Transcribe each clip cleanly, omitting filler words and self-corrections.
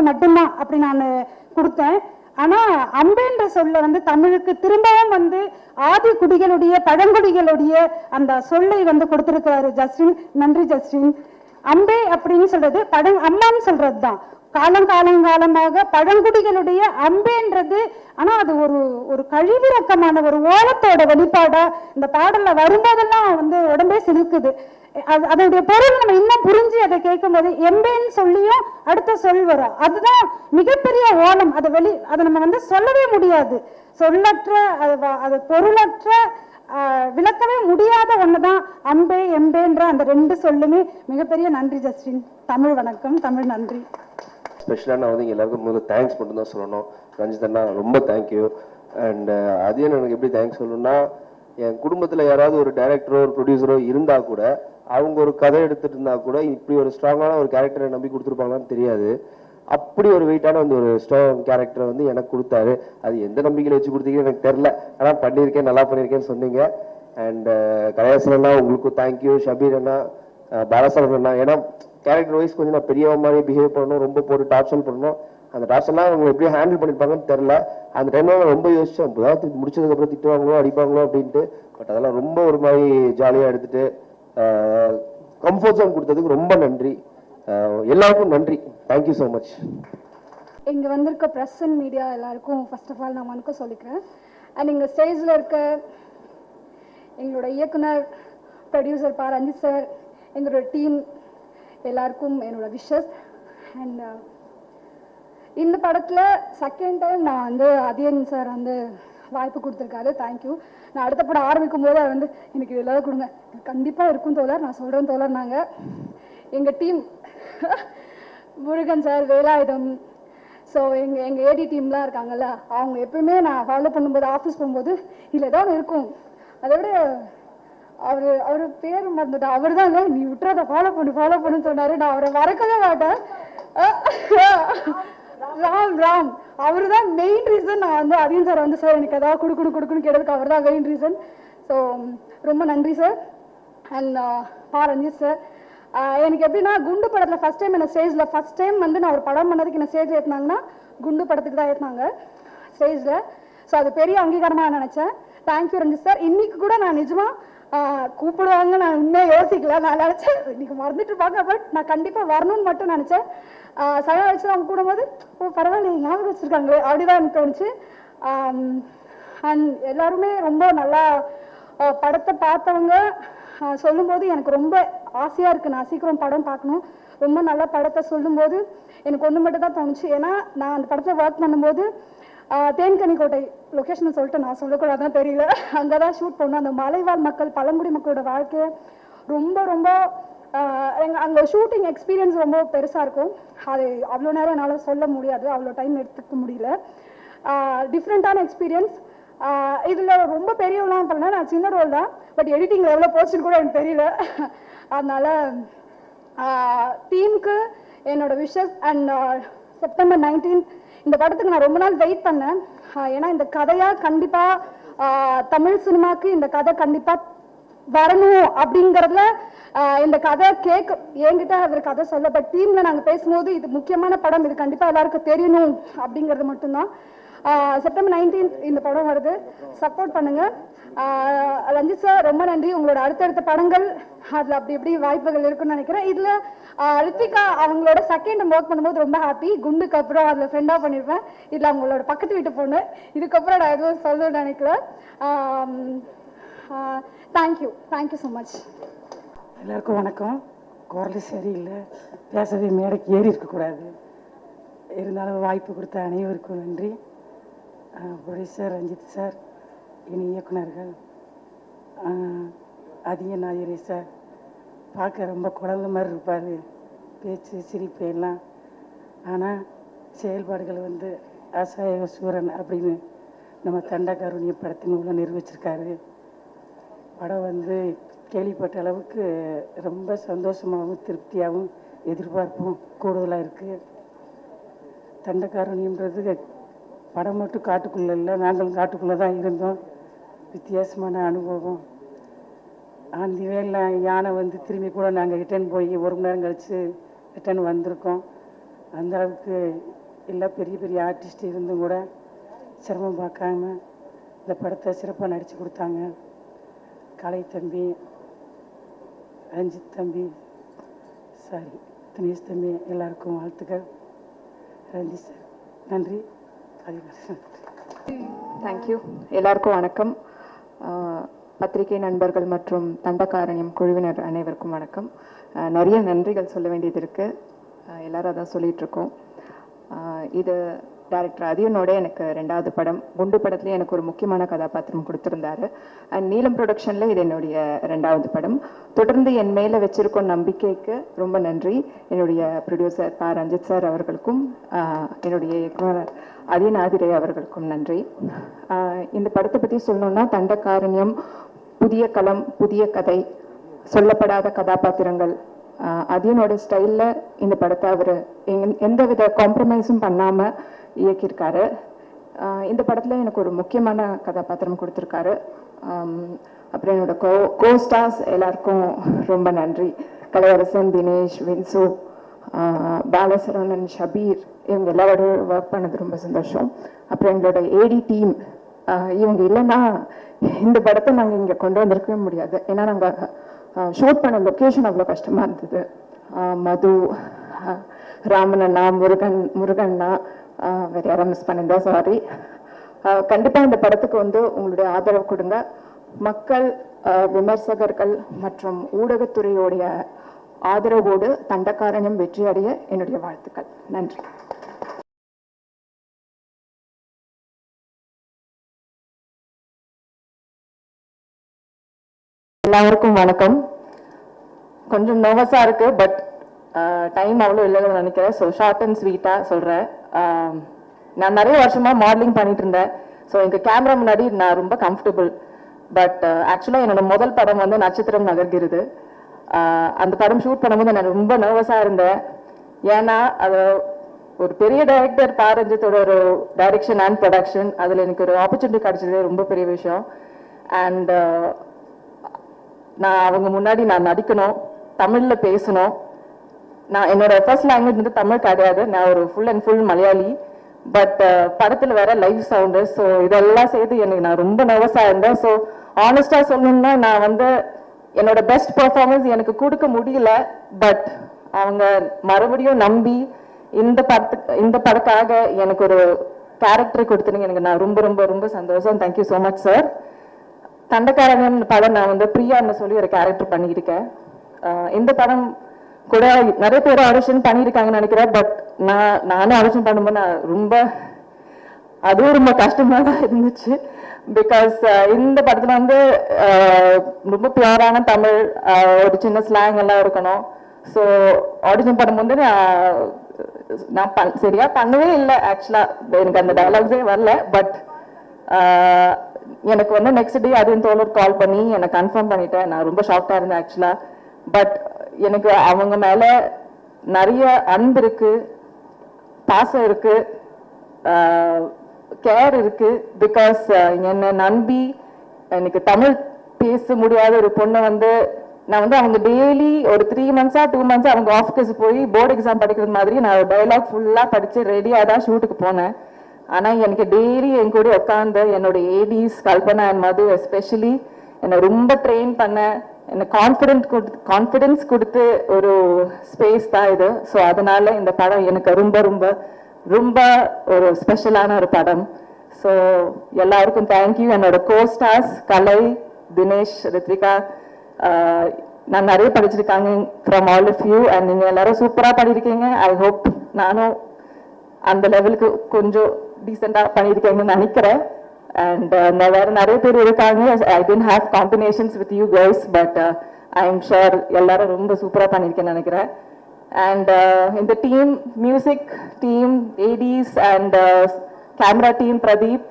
மட்டும்தான் அப்படி நான் கொடுத்தேன். ஆனா அம்பேன்ற சொல்ல வந்து தமிழுக்கு திரும்பவும் வந்து ஆதி குடிகளுடைய பழங்குடிகளுடைய அந்த சொல்லை வந்து கொடுத்திருக்கிறாரு ஜஸ்டின். நன்றி ஜஸ்டின். அம்பே அப்படின்னு சொல்றது அம்மான்னு சொல்றதுதான். காலங்காலமாக பழங்குடிகளுடைய அம்பேன்றது, ஆனா அது ஒரு ஒரு கழிவிறக்கமான ஒரு ஓலத்தோட வெளிப்பாடா இந்த பாடல்ல வரும்போதெல்லாம் வந்து உடம்பே சிலுக்குது. அதோடைய பொருள் நம்ம இன்னும் புரிஞ்சு அதை கேட்கும் போது எம்பேன்னு சொல்லியும் அடுத்த சொல் வரும். அதுதான் மிகப்பெரிய ஓலம். அதை நம்ம வந்து சொல்லவே முடியாது. சொல்லற்ற அது பொருளற்ற விளக்கவே முடியாத ஒண்ணுதான் அம்பே எம்பேன்ற அந்த ரெண்டு சொல்லுமே. மிகப்பெரிய நன்றி ஜஸ்டின். தமிழ் வணக்கம், தமிழ் நன்றி. ஸ்பெஷலாக நான் வந்து எல்லாருக்கும் முதல்ல தேங்க்ஸ் மட்டும் தான் சொல்லணும். ரஞ்சித் அண்ணா ரொம்ப தேங்க்யூ. அண்ட் அதே எனக்கு எப்படி தேங்க்ஸ் சொல்லணும்னா, என் குடும்பத்தில் யாராவது ஒரு டைரக்டரோ ஒரு ப்ரொடியூசரோ இருந்தால் கூட அவங்க ஒரு கதை எடுத்துட்டு இருந்தா கூட இப்படி ஒரு ஸ்ட்ராங்கான ஒரு கேரக்டரை நம்பி கொடுத்துருப்பாங்களான்னு தெரியாது. அப்படி ஒரு வெயிட்டான வந்து ஒரு ஸ்ட்ராங் கேரக்டரை வந்து எனக்கு கொடுத்தாரு. அது எந்த நம்பிக்கையில் வச்சு கொடுத்தீங்கன்னு எனக்கு தெரில, ஆனால் பண்ணியிருக்கேன், நல்லா பண்ணியிருக்கேன்னு சொன்னீங்க. அண்ட் கலையாசன் அண்ணா உங்களுக்கும் தேங்க்யூ. ஷபீர் அண்ணா, பாலசரன் அண்ணா, ஏன்னா கேரக்டர் வைஸ் கொஞ்சம் நான் பெரியவ மாதிரி பிஹேவ் பண்ணணும், ரொம்ப போட்டு டார்ச்சர் பண்ணணும். அந்த டார்ச்சர்லாம் அவங்க எப்படி ஹேண்டில் பண்ணியிருப்பாங்கன்னு தெரில. அந்த டைம்ல நான் ரொம்ப யோசிச்சேன், இப்போதான் முடிச்சதுக்கப்புறம் திட்டுவாங்களோ அடிப்பாங்களோ அப்படின்ட்டு. பட் அதெல்லாம் ரொம்ப ஒரு மாதிரி ஜாலியாக எடுத்துட்டு கம்ஃபர்ட் ஜோன் கொடுத்ததுக்கு ரொம்ப நன்றி. எல்லாருக்கும் நன்றி. Thank you so much. இங்கே வந்திருக்க ப்ரெஸ் அண்ட் மீடியா எல்லாருக்கும் ஃபர்ஸ்ட் ஆஃப் ஆல் நான் வணக்கம் சொல்லிக்கிறேன். அண்ட் இங்கே ஸ்டேஜில் இருக்க எங்களோட இயக்குனர், ப்ரொடியூசர் ரஞ்சித் சார், எங்களோட டீம் எல்லாருக்கும் என்னோட விஷஸ். அண்ட் இந்த படத்தில் செகண்ட் டைம் நான் வந்து அதியன் சார் வந்து வாய்ப்பு கொடுத்துருக்காரு. தேங்க்யூ. நான் அடுத்த படம் ஆரம்பிக்கும் போது வந்து எனக்கு இதெல்லாம் கொடுங்க, கண்டிப்பாக இருக்கும் தோழர், நான் சொல்கிறேன் தோழர். நாங்கள் எங்கள் team Murugan sir, Velayudham, so எங்கள் ஏடி டீம்லாம் இருக்காங்கல்ல, அவங்க எப்பவுமே நான் ஃபாலோ பண்ணும்போது ஆஃபீஸ் போகும்போது இல்லை ஏதாவது இருக்கும். அதை விட அவர் பேர் மறந்துட்டா, அவர் தான் இல்லை நீ விட்டுறத ஃபாலோ பண்ணுன்னு சொன்னார். நான் அவரை மறக்கவே மாட்டேன். ராம் அவர் தான் மெயின் ரீசன். நான் வந்து அதியன் சார் வந்து சார் எனக்கு ஏதாவது கொடுக்கணும்னு கேட்டதுக்கு அவர் தான் மெயின் ரீசன். ஸோ ரொம்ப நன்றி சார். அண்ட் ரஞ்சித் சார், எனக்கு எப்படின்னா குண்டு படத்தில் ஃபஸ்ட் டைம் என்ன ஸ்டேஜில் ஃபஸ்ட் டைம் வந்து நான் ஒரு படம் பண்ணதுக்கு என்ன ஸ்டேஜ் ஏற்றினாங்கன்னா குண்டு படத்துக்கு தான் ஏற்றினாங்க ஸ்டேஜில். ஸோ அது பெரிய அங்கீகாரமாக நினச்சேன். Thank you Ranjith sir. இன்னைக்கு கூட நான் நிஜமாக கூப்பிடுவாங்க நான் இன்னும் யோசிக்கல. நான் நினச்சேன் இன்னைக்கு மறந்துட்டு இருப்பாங்க, பட் நான் கண்டிப்பாக வரணும்னு மட்டும் நினச்சேன். சகா வச்சு அவங்க கூடும்போது பரவாயில்ல ஞாபகம் வச்சுருக்காங்களே அப்படிதான் எனக்கு தோணுச்சு. அண்ட் எல்லாருமே ரொம்ப நல்லா படத்தை பார்த்தவங்க சொல்லும்போது எனக்கு ரொம்ப ஆசையாக இருக்குது, நான் சீக்கிரம் படம் பார்க்கணும். ரொம்ப நல்லா படத்தை சொல்லும்போது எனக்கு ஒன்று மட்டும் தான் தோணுச்சு. ஏன்னா நான் அந்த படத்தில் ஒர்க் பண்ணும்போது தேன்கனிக்கோட்டை லொக்கேஷனை சொல்லிட்டு நான் சொல்லக்கூடாதான் தெரியல, அங்கே தான் ஷூட் பண்ணோம். அந்த மலைவாழ் மக்கள், பழங்குடி மக்களோட வாழ்க்கையை ரொம்ப ரொம்ப அங்கே ஷூட்டிங் எக்ஸ்பீரியன்ஸ் ரொம்ப பெருசாக இருக்கும். அது அவ்வளோ நேரம் என்னால் சொல்ல முடியாது, அவ்வளோ டைம் எடுத்துக்க முடியல. டிஃப்ரெண்ட்டான எக்ஸ்பீரியன்ஸ். இதில் ரொம்ப பெரியவெல்லாம் பண்ணல, நான் சின்ன ரோல் தான். பட் எடிட்டிங்கில் எவ்வளோ போச்சுன்னு கூட எனக்கு தெரியல. அதனால் டீமுக்கு என்னோட விஷஸ். அண்ட் செப்டம்பர் 19 இந்த படத்துக்கு நான் ரொம்ப நாள் வெயிட் பண்ணேன். ஏன்னா இந்த கதையாக கண்டிப்பாக தமிழ் சினிமாவுக்கு இந்த கதை கண்டிப்பாக வரணும் அப்படிங்கிறதுல இந்த கதை என்கிட்ட அவர் கதை சொல்ல, பட் டீமில் நாங்கள் பேசும்போது இது முக்கியமான படம், இது கண்டிப்பாக எல்லாருக்கும் தெரியணும் அப்படிங்கிறது மட்டும்தான். செப்டம்பர் 19 இந்த படம் வருது, சப்போர்ட் பண்ணுங்கள். ரஞ்சித் சார் ரொம்ப நன்றி. உங்களோட அடுத்தடுத்த படங்கள் அதில் அப்படி எப்படி வாய்ப்புகள் இருக்குன்னு நினைக்கிறேன். இதில் ரித்விகா அவங்களோட செகண்ட் டைம் ஒர்க் பண்ணும்போது ரொம்ப ஹாப்பி. குண்டுக்கு அப்புறம் அதில் ஃப்ரெண்டாக பண்ணியிருப்பேன். இதில் அவங்களோட பக்கத்து வீட்டு பொண்ணு. இதுக்கப்புறம் நான் எதுவும் சொல்லணும்னு நினைக்கல. Thank you so much. எல்லாருக்கும் வணக்கம். குரல் சரியில்லை, பேசவே மேடைக்கு ஏறி இருக்கக்கூடாது, இருந்தாலும் வாய்ப்பு கொடுத்த அனைவருக்கும் நன்றி. ப்ரொடியூசர் ரஞ்சித் சார், இனி இயக்குனர்கள் அதிக நாயரே சார், பார்க்க ரொம்ப குழந்தை மாதிரி இருப்பார், பேச்சு சிரிப்பு எல்லாம். ஆனால் செயல்பாடுகள் வந்து அசாய சூரன் அப்படின்னு நம்ம தண்டகாருண்ய படத்தின் மூலம் நிரூபிச்சிருக்காரு. படம் வந்து கேள்விப்பட்ட அளவுக்கு ரொம்ப சந்தோஷமாகவும் திருப்தியாகவும் எதிர்பார்ப்பும் கூடுதலாக இருக்குது. தண்டகாருண்யன்றது படம் மட்டும் காட்டுக்குள்ளே இல்லை, நாங்களும் காட்டுக்குள்ளே தான் இருந்தோம். வித்தியாசமான அனுபவம். அந்த வேலை யானை வந்து திரும்பி கூட நாங்கள் ரிட்டர்ன் போய் 1 மணி நேரம் கழித்து ரிட்டர்ன் வந்திருக்கோம். அந்த அளவுக்கு எல்லா பெரிய பெரிய ஆர்டிஸ்ட் இருந்தும் கூட சிரமம் பார்க்காம இந்த படத்தை சிறப்பாக நடித்து கொடுத்தாங்க. கலை தம்பி, ரஞ்சித் தம்பி, தினேஷ் தம்பி, எல்லாருக்கும் வாழ்த்துக்கள். ரஞ்சித் சார் நன்றி. தேங்க்யூ. எல்லாருக்கும் வணக்கம். பத்திரிகை நண்பர்கள் மற்றும் தண்டகாரண்யம் குழுவினர் அனைவருக்கும் வணக்கம். நிறைய நன்றிகள் சொல்ல வேண்டியது இருக்குது. எல்லாரும் அதான் சொல்லிகிட்ருக்கோம். இது டைரக்டர் அதியனோட எனக்கு 2வது படம். குண்டு படத்துலேயே எனக்கு ஒரு முக்கியமான கதாபாத்திரம் கொடுத்துருந்தாரு. அண்ட் நீலம் ப்ரொடக்ஷனில் இது என்னுடைய 2வது படம். தொடர்ந்து என் மேலே வச்சிருக்கும் நம்பிக்கைக்கு ரொம்ப நன்றி. என்னுடைய ப்ரொடியூசர் ரஞ்சித் சார் அவர்களுக்கும் என்னுடைய இயக்குனர் அதியன் ஆதிரை அவர்களுக்கும் நன்றி. இந்த படத்தை பற்றி சொல்லணும்னா, தண்டகாரண்யம் புதிய களம், புதிய கதை, சொல்லப்படாத கதாபாத்திரங்கள். அதியனோட ஸ்டைலில் இந்த படத்தை அவர் எந்தவித காம்ப்ரமைஸும் பண்ணாமல் இயக்கியிருக்காரு. இந்த படத்தில் எனக்கு ஒரு முக்கியமான கதாபாத்திரம் கொடுத்துருக்காரு. அப்புறம் என்னோட கோ ஸ்டார்ஸ் எல்லாருக்கும் ரொம்ப நன்றி. கலையரசன், தினேஷ், வின்சு, பாலசரவணன், ஷபீர், இவங்க எல்லாரோட ஒர்க் பண்ணது ரொம்ப சந்தோஷம். அப்புறம் எங்களோட ஏடி டீம், இவங்க இல்லைன்னா இந்த படத்தை நாங்கள் இங்கே கொண்டு வந்திருக்கவே முடியாது. ஏன்னா நாங்கள் ஷூட் பண்ண லொக்கேஷன் அவ்வளோ கஷ்டமாக இருந்தது. மது, ராமனண்ணா, முருகண்ணா, வேறு யாரும் மிஸ் பண்ணியிருந்தா சாரி. கண்டிப்பாக இந்த படத்துக்கு உங்களுடைய ஆதரவு கொடுங்க. மக்கள், விமர்சகர்கள் மற்றும் ஊடகத்துறையோடைய ஆதரவோடு தண்டகாரண்யம் வெற்றி அடைய என்னுடைய வாழ்த்துக்கள். நன்றி. எல்லாருக்கும் வணக்கம். கொஞ்சம் நர்வஸாக இருக்கு, பட் டைம் அவ்வளோ இல்லைன்னு நினைக்கிறேன். ஸோ ஷார்ட் அண்ட் ஸ்வீட்டாக சொல்கிறேன். நான் நிறைய வருஷமாக மாடலிங் பண்ணிட்டு இருந்தேன். ஸோ எனக்கு கேமரா முன்னாடி நான் ரொம்ப கம்ஃபர்டபுள். பட் ஆக்சுவலாக என்னோட முதல் படம் நட்சத்திரம் நகர்கிறது. அந்த படம் ஷூட் பண்ணும்போது நான் ரொம்ப நர்வஸாக இருந்தேன். ஏன்னா அது ஒரு பெரிய டைரக்டர் ரஞ்சித்தோட ஒரு டைரக்ஷன் அண்ட் ப்ரொடக்ஷன். அதில் எனக்கு ஒரு ஆப்பர்ச்சுனிட்டி கிடைச்சது ரொம்ப பெரிய விஷயம். அண்ட் நான் அவங்க முன்னாடி நான் நடிக்கணும், தமிழில் பேசணும். நான் என்னோட ஃபர்ஸ்ட் லாங்குவேஜ் தமிழ் கிடையாது. நான் ஒரு full and full Malayali. But படத்தில் வேற லைவ் சவுண்டு. ஸோ இதெல்லாம் சேர்த்து எனக்கு நான் ரொம்ப நர்வஸாக இருந்தேன். ஸோ ஆனஸ்டாக சொல்லணும்னா, நான் என்னோட பெஸ்ட் பர்ஃபார்மன்ஸ் எனக்கு கொடுக்க முடியல. பட் அவங்க மறுபடியும் நம்பி இந்த படத்துக்காக எனக்கு ஒரு கேரக்டர் கொடுத்துருங்க. எனக்கு நான் ரொம்ப ரொம்ப ரொம்ப சந்தோஷம். Thank you so much sir. Dandakaranya படம் நான் பிரியான்னு சொல்லி ஒரு கேரக்டர் பண்ணியிருக்கேன். இந்த படம் கூட நிறைய பேர் ஆடிஷன் பண்ணியிருக்காங்கன்னு நினைக்கிறேன். பட் நானும் ஆடிஷன் பண்ணும்போது நான் அதுவும் ரொம்ப கஷ்டமாக தான் இருந்துச்சு. பிகாஸ் இந்த படத்தில் ரொம்ப பியூரான தமிழ், ஒரு சின்ன ஸ்லாங் எல்லாம் இருக்கணும். ஸோ ஆடிஷன் பண்ணும்போது நான் சரியா பண்ணவே இல்லை. ஆக்சுவலாக எனக்கு அந்த டயலாக்ஸே வரல. பட் எனக்கு நெக்ஸ்ட் டே அதின் தோழர் கால் பண்ணி என்னை கன்ஃபார்ம் பண்ணிட்டேன். நான் ரொம்ப ஷாக்டாக இருந்தேன் ஆக்சுவலாக. பட் எனக்கு அவங்க மேலே நிறைய அன்பு இருக்கு, பாசம் இருக்கு, கேர் இருக்கு. பிகாஸ் என்னை நம்பி எனக்கு தமிழ் பேச முடியாத ஒரு பொண்ணை நான் அவங்க டெய்லி ஒரு 3 months 2 months அவங்க ஆஃபீஸ் போய் போர்டு எக்ஸாம் படிக்கிறது மாதிரி நான் டைலாக் ஃபுல்லாக படித்து ரெடியாக தான் ஷூட்டுக்கு போனேன். ஆனால் எனக்கு டெய்லி என் கூட உட்காந்து என்னோட ADs Kalpana and Madhu especially என்னை ரொம்ப ட்ரெயின் பண்ண, என்னை கான்ஃபிடென்ஸ் கொடுத்து ஒரு ஸ்பேஸ் தான் இது. ஸோ அதனால இந்த படம் எனக்கு ரொம்ப ரொம்ப ரொம்ப ஒரு ஸ்பெஷலான ஒரு படம். ஸோ எல்லாருக்கும் தேங்க்யூ. என்னோட கோஸ்டார்ஸ் கலை, தினேஷ், ரித்விகா, நான் நிறைய படிச்சிருக்காங்க from all of you. And நீங்கள் எல்லாரும் சூப்பராக பண்ணியிருக்கீங்க. ஐ ஹோப் நானும் அந்த லெவலுக்கு கொஞ்சம் டீசெண்டாக பண்ணியிருக்கேங்கன்னு நினைக்கிறேன். அண்ட் வேறு நிறைய பேர் இருக்காங்க. I didn't have combinations with you guys, but I am sure எல்லாரும் ரொம்ப சூப்பராக பண்ணியிருக்கேன்னு நினைக்கிறேன். அண்ட் இந்த team, music team, ADs and camera team, Pradeep,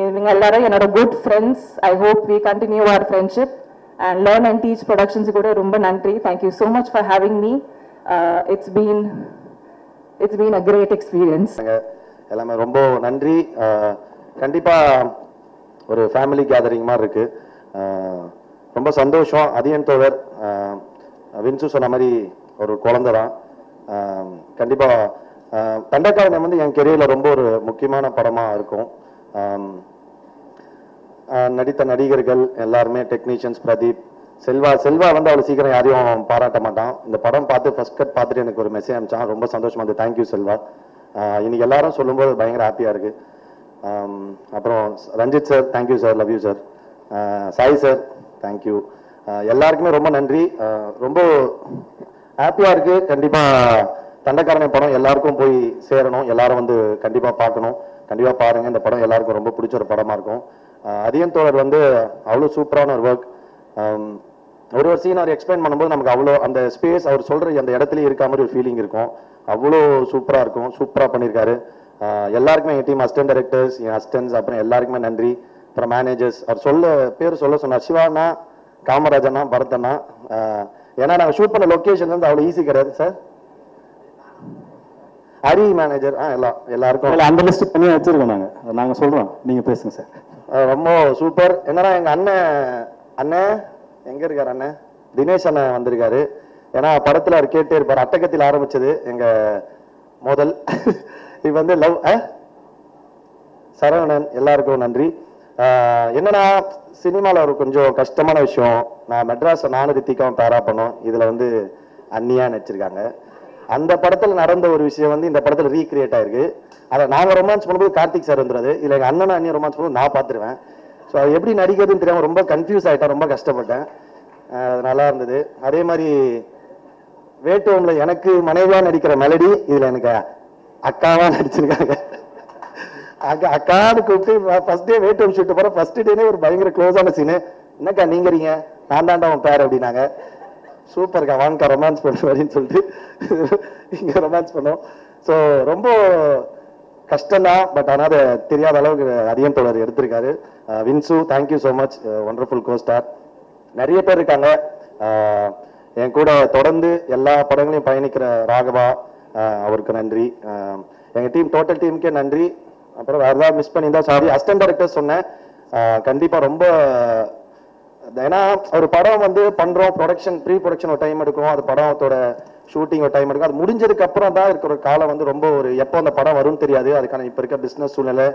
இவங்க எல்லாரும் என்னோட good friends. I hope we continue our friendship. And Learn and Teach Productions கூட ரொம்ப நன்றி. Thank you so much for having me. It's been a great experience. எல்லாமே ரொம்ப நன்றி. கண்டிப்பாக ஒரு ஃபேமிலி கேதரிங் மாதிரி இருக்கு. ரொம்ப சந்தோஷம். அதியன் தோழர் வின்சு சொன்ன மாதிரி ஒரு குழந்தை தான். கண்டிப்பாக தண்டக்காரனை வந்து என் கெரியரில் ரொம்ப ஒரு முக்கியமான படமாக இருக்கும். நடித்த நடிகர்கள் எல்லாருமே, டெக்னீஷியன்ஸ், பிரதீப், செல்வா வந்து அவ்வளோ சீக்கிரம் யாரையும் பாராட்ட மாட்டான். இந்த படம் பார்த்து ஃபர்ஸ்ட் கட் பார்த்துட்டு எனக்கு ஒரு மெசேஜ் அனுப்பிச்சான். ரொம்ப சந்தோஷமா இருந்தது. தேங்க்யூ செல்வா. இன்னைக்கு எல்லாரும் சொல்லும்போது பயங்கர ஹாப்பியாக இருக்கு. அப்புறம் Ranjith sir, thank you sir, love you sir. Sai sir, thank you. எல்லாருக்குமே ரொம்ப நன்றி. ரொம்ப ஹாப்பியாக இருக்கு. கண்டிப்பாக தண்டக்காரனை படம் எல்லாருக்கும் போய் சேரணும். எல்லாரும் வந்து கண்டிப்பாக பார்க்கணும். கண்டிப்பாக பாருங்க. இந்த படம் எல்லாருக்கும் ரொம்ப பிடிச்ச ஒரு படமாக இருக்கும். அதியன் தோழர் வந்து அவ்வளோ சூப்பரான ஒரு ஒர்க். ஒரு சீன் அவர் எக்ஸ்பிளைன் பண்ணும்போது நமக்கு அவ்வளோ அந்த ஸ்பேஸ் அவர் சொல்ற அந்த இடத்துலயே இருக்க மாதிரி ஒரு ஃபீலிங் இருக்கும். அவ்வளோ சூப்பராக இருக்கும். சூப்பராக பண்ணியிருக்காரு. எல்லாருக்குமே என் டீம் அசிஸ்டன்ட் டைரக்டர்ஸ், என் அசிஸ்டன்ஸ், அப்புறம் எல்லாருக்குமே நன்றி. அப்புறம் மேனேஜர்ஸ். அவர் பேர் சொல்ல சொன்னார். சிவானா, காமராஜனா, பரதனா. ஏன்னா நாங்கள் ஷூட் பண்ண லொக்கேஷன் வந்து அவ்வளோ ஈஸி கிடையாது சார். ஹரி மேனேஜர், எல்லாருக்கும் அந்த லிஸ்ட் பண்ணி வச்சிருக்கோம். நாங்கள் சொல்கிறோம், நீங்கள் பேசுங்க சார். ரொம்ப சூப்பர். என்னன்னா எங்கள் அண்ணன் எங்க இருக்காரு? அண்ணன் தினேஷ் அண்ணன் வந்திருக்காரு. ஏன்னா படத்துல அவர் கேட்டே இருப்பார். அட்டகத்தில் ஆரம்பிச்சது எங்க முதல் இது வந்து லவ். சரவணன், எல்லாருக்கும் நன்றி. என்னன்னா சினிமாவில் ஒரு கொஞ்சம் கஷ்டமான விஷயம். நான் மெட்ராஸ் நானும் ரித்திகாவும் பேரா பண்ணோம். இதுல வந்து அன்னியா நடிச்சிருக்காங்க. அந்த படத்துல நடந்த ஒரு விஷயம் வந்து இந்த படத்துல ரீக்ரியேட் ஆயிருக்கு. அதை நாங்க ரொமான்ஸ் பண்ணும்போது கார்த்திக் சார் வந்துருது. இதுல எங்க அண்ணன் அண்ணியும் ரொமான்ஸ் பண்ணும்போது நான் பார்த்துருவேன். ஸோ அது எப்படி நடிக்கிறதுன்னு தெரியாம ரொம்ப கன்ஃபியூஸ் ஆகிட்டேன். ரொம்ப கஷ்டப்பட்டேன். அது நல்லா இருந்தது. அதே மாதிரி வேட்டுவம்ல எனக்கு மனைவியா நடிக்கிற மெலடி இதுல எனக்கு அக்காவா நடிச்சிருக்காங்க. அக்கான்னு கூப்பிட்டு ஃபர்ஸ்ட் டே வேட்டுவம் ஷூட் போற ஃபர்ஸ்ட் டேனே ஒரு பயங்கர க்ளோஸான சீனு. என்னக்கா நீங்கிறீங்க? நான் தாண்டா உன் பேர் அப்படின்னாங்க. சூப்பர்க்கா, வாங்கக்கா ரொமான்ஸ் பண்ணுவாரின்னு சொல்லிட்டு இங்க ரொமான்ஸ் பண்ணோம். ஸோ ரொம்ப கஷ்டம்தான். பட் ஆனால் அதை தெரியாத அளவுக்கு அதிகம் தோழர் எடுத்திருக்காரு. Vinsu, thank you so much, wonderful co-star. நிறைய பேர் இருக்காங்க என் கூட தொடர்ந்து எல்லா படங்களையும் பயணிக்கிற ராகவா, அவருக்கு நன்றி. எங்கள் டீம், டோட்டல் டீமுக்கே நன்றி. அப்புறம் வேறு ஏதாவது மிஸ் பண்ணியிருந்தா சாரி. அசிஸ்டன்ட் டைரக்டர் சொன்னேன். கண்டிப்பாக ரொம்ப, ஏன்னா ஒரு படம் வந்து பண்றோம், ப்ரொடக்ஷன், ப்ரீ ப்ரொடக்ஷன் ஒரு டைம் எடுக்கும். அது படத்தோட ஷூட்டிங் ஒரு டைம் எடுக்கும். அது முடிஞ்சதுக்கு அப்புறம் தான் இருக்கிற காலம் வந்து ரொம்ப ஒரு எப்போ அந்த படம் வரும்னு தெரியாது. அதுக்கான இப்போ இருக்க பிஸ்னஸ் சூழ்நிலை,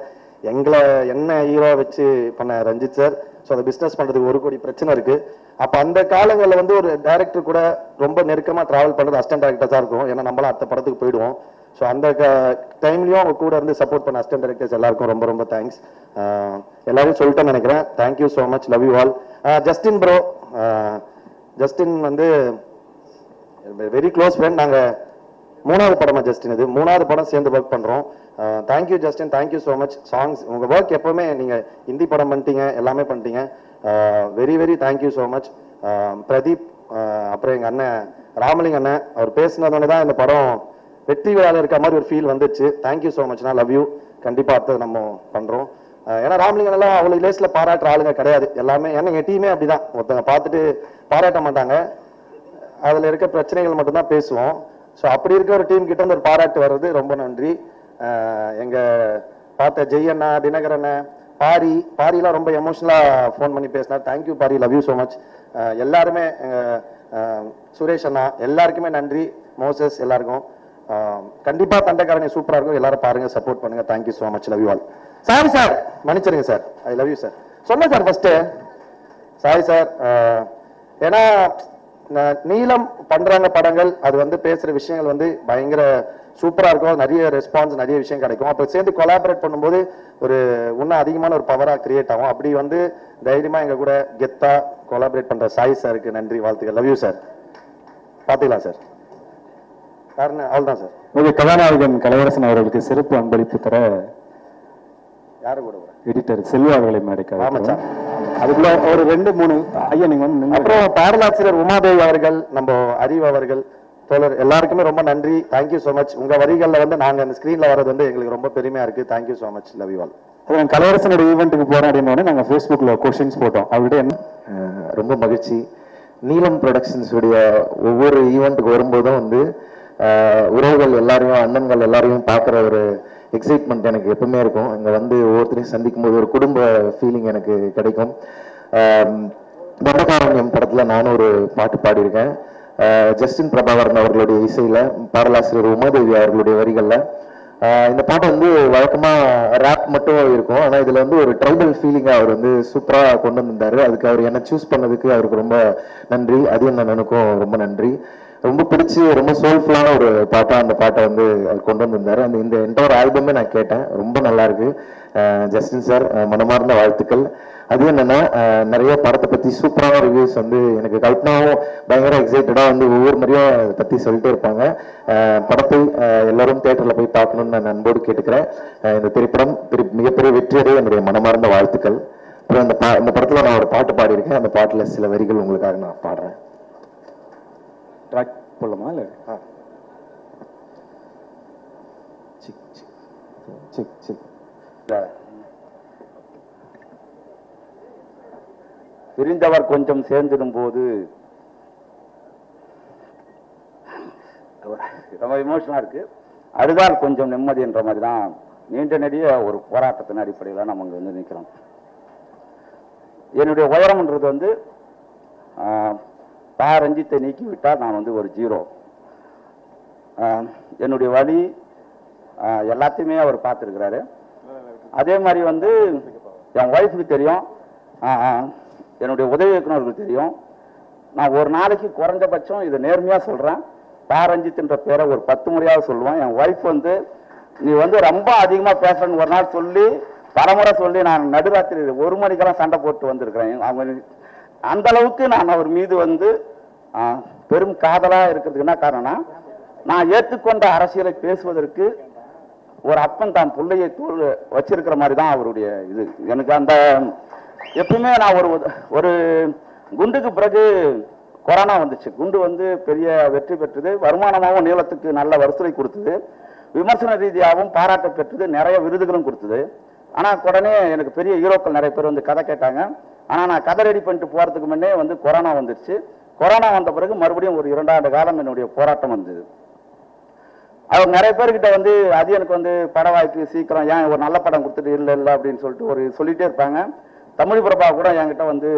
என்ன ஹீரோ வச்சு பண்ண ரஞ்சித் சார். ஸோ அதை பிஸ்னஸ் பண்றதுக்கு 1 கோடி பிரச்சனை இருக்கு. அப்போ அந்த காலங்களில் வந்து ஒரு டைரக்டர் கூட ரொம்ப நெருக்கமாக டிராவல் பண்ணுறது அசிஸ்டன்ட் டைரக்டர்ஸாக இருக்கும். ஏன்னா நம்மளாம் அடுத்த படத்துக்கு போயிடுவோம். ஸோ அந்த டைம்லையும் அவங்க கூட இருந்து சப்போர்ட் பண்ண அசிஸ்டன்ட் டைரக்டர்ஸ் எல்லாருக்கும் ரொம்ப ரொம்ப தேங்க்ஸ். எல்லாரும் சொல்லிட்டேன்னு நினைக்கிறேன். Thank you so much, love you all. Justin bro, Justin வந்து வெரி க்ளோஸ் ஃப்ரெண்ட். நாங்கள் 3வது படமா ஜஸ்டின், இது 3வது படம் சேர்ந்து ஒர்க் பண்ணுறோம். Thank you Justin, thank you so much. Songs, உங்கள் ஒர்க் எப்போவுமே நீங்கள் ஹிந்தி படம் பண்ணிட்டீங்க, எல்லாமே பண்ணிட்டீங்க. Very very thank you so much. Pradeep, அப்புறம் எங்கள் அண்ணன் ராமலிங்க அண்ணன், அவர் பேசினதோட தான் இந்த படம் வெற்றி விழாவில் இருக்க மாதிரி ஒரு ஃபீல் வந்துச்சு. Thank you so much. நான் லவ் யூ. கண்டிப்பாக அடுத்தது நம்ம பண்ணுறோம். ஏன்னா ராமலிங்கன் எல்லாம் அவ்வளோ லேஸில் பாராட்டுற ஆளுங்க கிடையாது. எல்லாமே ஏன்னா எங்கள் டீமே அப்படிதான். ஒருத்தங்க பார்த்துட்டு பாராட்ட மாட்டாங்க. அதில் இருக்க பிரச்சனைகள் மட்டும்தான் பேசுவோம். ஸோ அப்படி இருக்க ஒரு டீம் கிட்ட வந்து ஒரு பாராட்டு வர்றது ரொம்ப நன்றி. எங்கள் பார்த்த ஜெய் அண்ணா, தினகர் அண்ணன், பாரிலாம் ரொம்ப எமோஷனலாக ஃபோன் பண்ணி பேசினார். Thank you Pari, love you so much. எல்லாருமே, சுரேஷ் அண்ணா, எல்லாருக்குமே நன்றி. மோசஸ், எல்லாருக்கும் கண்டிப்பாக தண்டக்காரனை சூப்பராக இருக்கும். எல்லாரும் பாருங்க, சப்போர்ட் பண்ணுங்க. Thank you so much, love you all. Sorry sir, மன்னிச்சிருங்க sir. I love you sir. சொன்னேன் சார் ஃபர்ஸ்ட். Sorry sir. ஏன்னா நீலம் பண்றாங்க படங்கள், அது வந்து பேசுற விஷயங்கள் வந்து பயங்கர சூப்பரா இருக்கும். நிறைய ரெஸ்பான்ஸ், நிறைய விஷயம் கிடைக்கும். அப்போ சேர்ந்து கொலாபரேட் பண்ணும்போது ஒரு இன்னும் அதிகமான ஒரு பவரா கிரியேட் ஆகும். அப்படி வந்து தைரியமா எங்க கூட கெத்தா கொலாபரேட் பண்ற சாய் சாருக்கு நன்றி, வாழ்த்துக்கள். Love you sir. பாத்துக்கலாம் சார். காரணம் அவ்வளவுதான் சார். உங்க கதாநாயகன் கலையரசன் அவர்களுக்கு சிறப்பு அன்பளிப்பு தர யாரு கூட எடிட்டர் செல்வா அவர்களை மேடைக்காக. ஆமாச்சா. அதுக்குள்ள ஒரு 2-3 ஐயா நீங்க வந்து அப்புறம் பாரலாசிரியர் உமாதேவி அவர்கள், நம்ம அறிவு அவர்கள், தோழர், எல்லாருக்குமே ரொம்ப நன்றி. Thank you so much. உங்க வரிகளில் வந்து நாங்கள் அந்த ஸ்க்ரீனில் வர்றது வந்து எங்களுக்கு ரொம்ப பெருமையா இருக்கு. Thank you so much, love you all. அப்புறம் கலையரசனோட ஈவெண்ட்டுக்கு போறோம் அப்படின்னோடனே நாங்கள் ஃபேஸ்புக்கில் கொஸ்டின்ஸ் போட்டோம். அவர்கிட்ட என்ன ரொம்ப மகிழ்ச்சி. நீலம் ப்ரொடக்ஷன்ஸ் உடைய ஒவ்வொரு ஈவெண்ட்டுக்கு வரும்போதும் வந்து உறவுகள் எல்லாரையும், அண்ணன்கள் எல்லாரையும் பார்க்குற ஒரு எக்ஸைட்மெண்ட் எனக்கு எப்பவுமே இருக்கும். இங்கே வந்து ஒவ்வொருத்தரையும் சந்திக்கும் போது ஒரு குடும்ப ஃபீலிங் எனக்கு கிடைக்கும். தண்டகாரண்யம் படத்தில் நானும் ஒரு பாட்டு பாடியிருக்கேன். ஜஸ்டின் பிரபாகரன் அவர்களுடைய இசையில, பாடலாசிரியர் உமாதேவி அவர்களுடைய வரிகள்ல. இந்த பாட்டு வந்து வழக்கமா ரேப் மட்டும் இருக்கும், ஆனா இதுல வந்து ஒரு ட்ரைபல் ஃபீலிங்கா அவர் வந்து சூப்பரா கொண்டு வந்திருந்தாரு. அதுக்கு அவர் என்ன சூஸ் பண்ணதுக்கு அவருக்கு ரொம்ப நன்றி. அது என்ன எனக்கும் ரொம்ப நன்றி. ரொம்ப பிடிச்சி ரொம்ப சோல்ஃபுல்லான ஒரு பாட்டா அந்த பாட்டை வந்து அவர் கொண்டு வந்திருந்தாரு. இந்த என்டையர் ஆல்பமே நான் கேட்டேன், ரொம்ப நல்லா இருக்கு. ஜஸ்டின் சார் மனமார்ந்த வாழ்த்துக்கள். அது என்னன்னா நிறைய படத்தை பத்தி சூப்பரான ரிவ்யூஸ் வந்து எனக்கு கல்பனாவும் பயங்கர எக்ஸைட்டடா வந்து ஒவ்வொரு முறையும் அதை பத்தி சொல்லிட்டே இருப்பாங்க. படத்தை எல்லாரும் தியேட்டர்ல போய் பார்க்கணும்னு நான் அன்போடு கேட்டுக்கிறேன். இந்த திரைப்படம் மிகப்பெரிய வெற்றியடைய என்னுடைய மனமார்ந்த வாழ்த்துக்கள். அப்புறம் இந்த படத்துல நான் ஒரு பாட்டு பாடியிருக்கேன், அந்த பாட்டுல சில வரிகள் உங்களுக்காக நான் பாடுறேன். ட்ராக் போடலாமா இல்லை? சிக் சிக் சிக் சிக். பிரிந்தவர் கொஞ்சம் சேர்ந்திடும் போது ரொம்ப இமோஷனா இருக்கு. அழுதால் கொஞ்சம் நிம்மதி என்ற மாதிரி தான் நீண்ட நெடிய ஒரு போராட்டத்தின் அடிப்படையில் நம்ம இங்க வந்து நிற்கிறோம். என்னுடைய உயரம்ன்றது வந்து ரஞ்சித்தை நீக்கிவிட்டால் நான் வந்து ஒரு 0. என்னுடைய வழி எல்லாத்தையுமே அவர் பார்த்துருக்கிறாரு. அதே மாதிரி வந்து என் ஒய்ஃபுக்கு தெரியும், என்னுடைய உதவி இயக்குநர்களுக்கு தெரியும். நான் ஒரு நாளைக்கு குறைஞ்சபட்சம் இதை நேர்மையாக சொல்கிறேன், ரஞ்சித்ன்ற பேரை ஒரு 10 முறையாவது சொல்லுவேன். என் ஒய்ஃப் வந்து நீ வந்து ரொம்ப அதிகமாக பேசுறேன்னு ஒரு நாள் சொல்லி பலமுறை சொல்லி நான் நடுராத்திரி 1 மணிக்கெல்லாம் சண்டை போட்டு வந்திருக்கிறேன். அவங்க அந்த அளவுக்கு நான் அவர் மீது வந்து பெரும் காதலாக இருக்கிறதுக்கு என்ன காரணம்னா, நான் ஏற்றுக்கொண்ட அரசியலை பேசுவதற்கு ஒரு அப்பன் தான் பிள்ளையை தோல் வச்சிருக்கிற மாதிரி தான் அவருடைய இது. எனக்கு அந்த எப்பவுமே நான் ஒரு குண்டுக்கு பிறகு கொரோனா வந்துச்சு. குண்டு வந்து பெரிய வெற்றி பெற்றது, வருமானமாகவும் நீளத்துக்கு நல்ல வசூலை கொடுத்தது, விமர்சன ரீதியாகவும் பாராட்ட பெற்றது, நிறைய விருதுகளும் கொடுத்தது. ஆனால் உடனே எனக்கு பெரிய ஹீரோக்கள் நிறைய பேர் வந்து கதை கேட்டாங்க. ஆனால் நான் கதை ரெடி பண்ணிட்டு போகிறதுக்கு முன்னே வந்து கொரோனா வந்துருச்சு. கொரோனா வந்த பிறகு மறுபடியும் ஒரு 2 ஆண்டு காலம் என்னுடைய போராட்டம் வந்தது. அவங்க நிறைய பேர்கிட்ட வந்து அது எனக்கு வந்து பட வாய்ப்பு சீக்கிரம் ஏன் ஒரு நல்ல படம் கொடுத்துட்டு இல்லை அப்படின்னு சொல்லிட்டு சொல்லிட்டே இருப்பாங்க. தமிழ் பிரபா கூட என்கிட்ட வந்து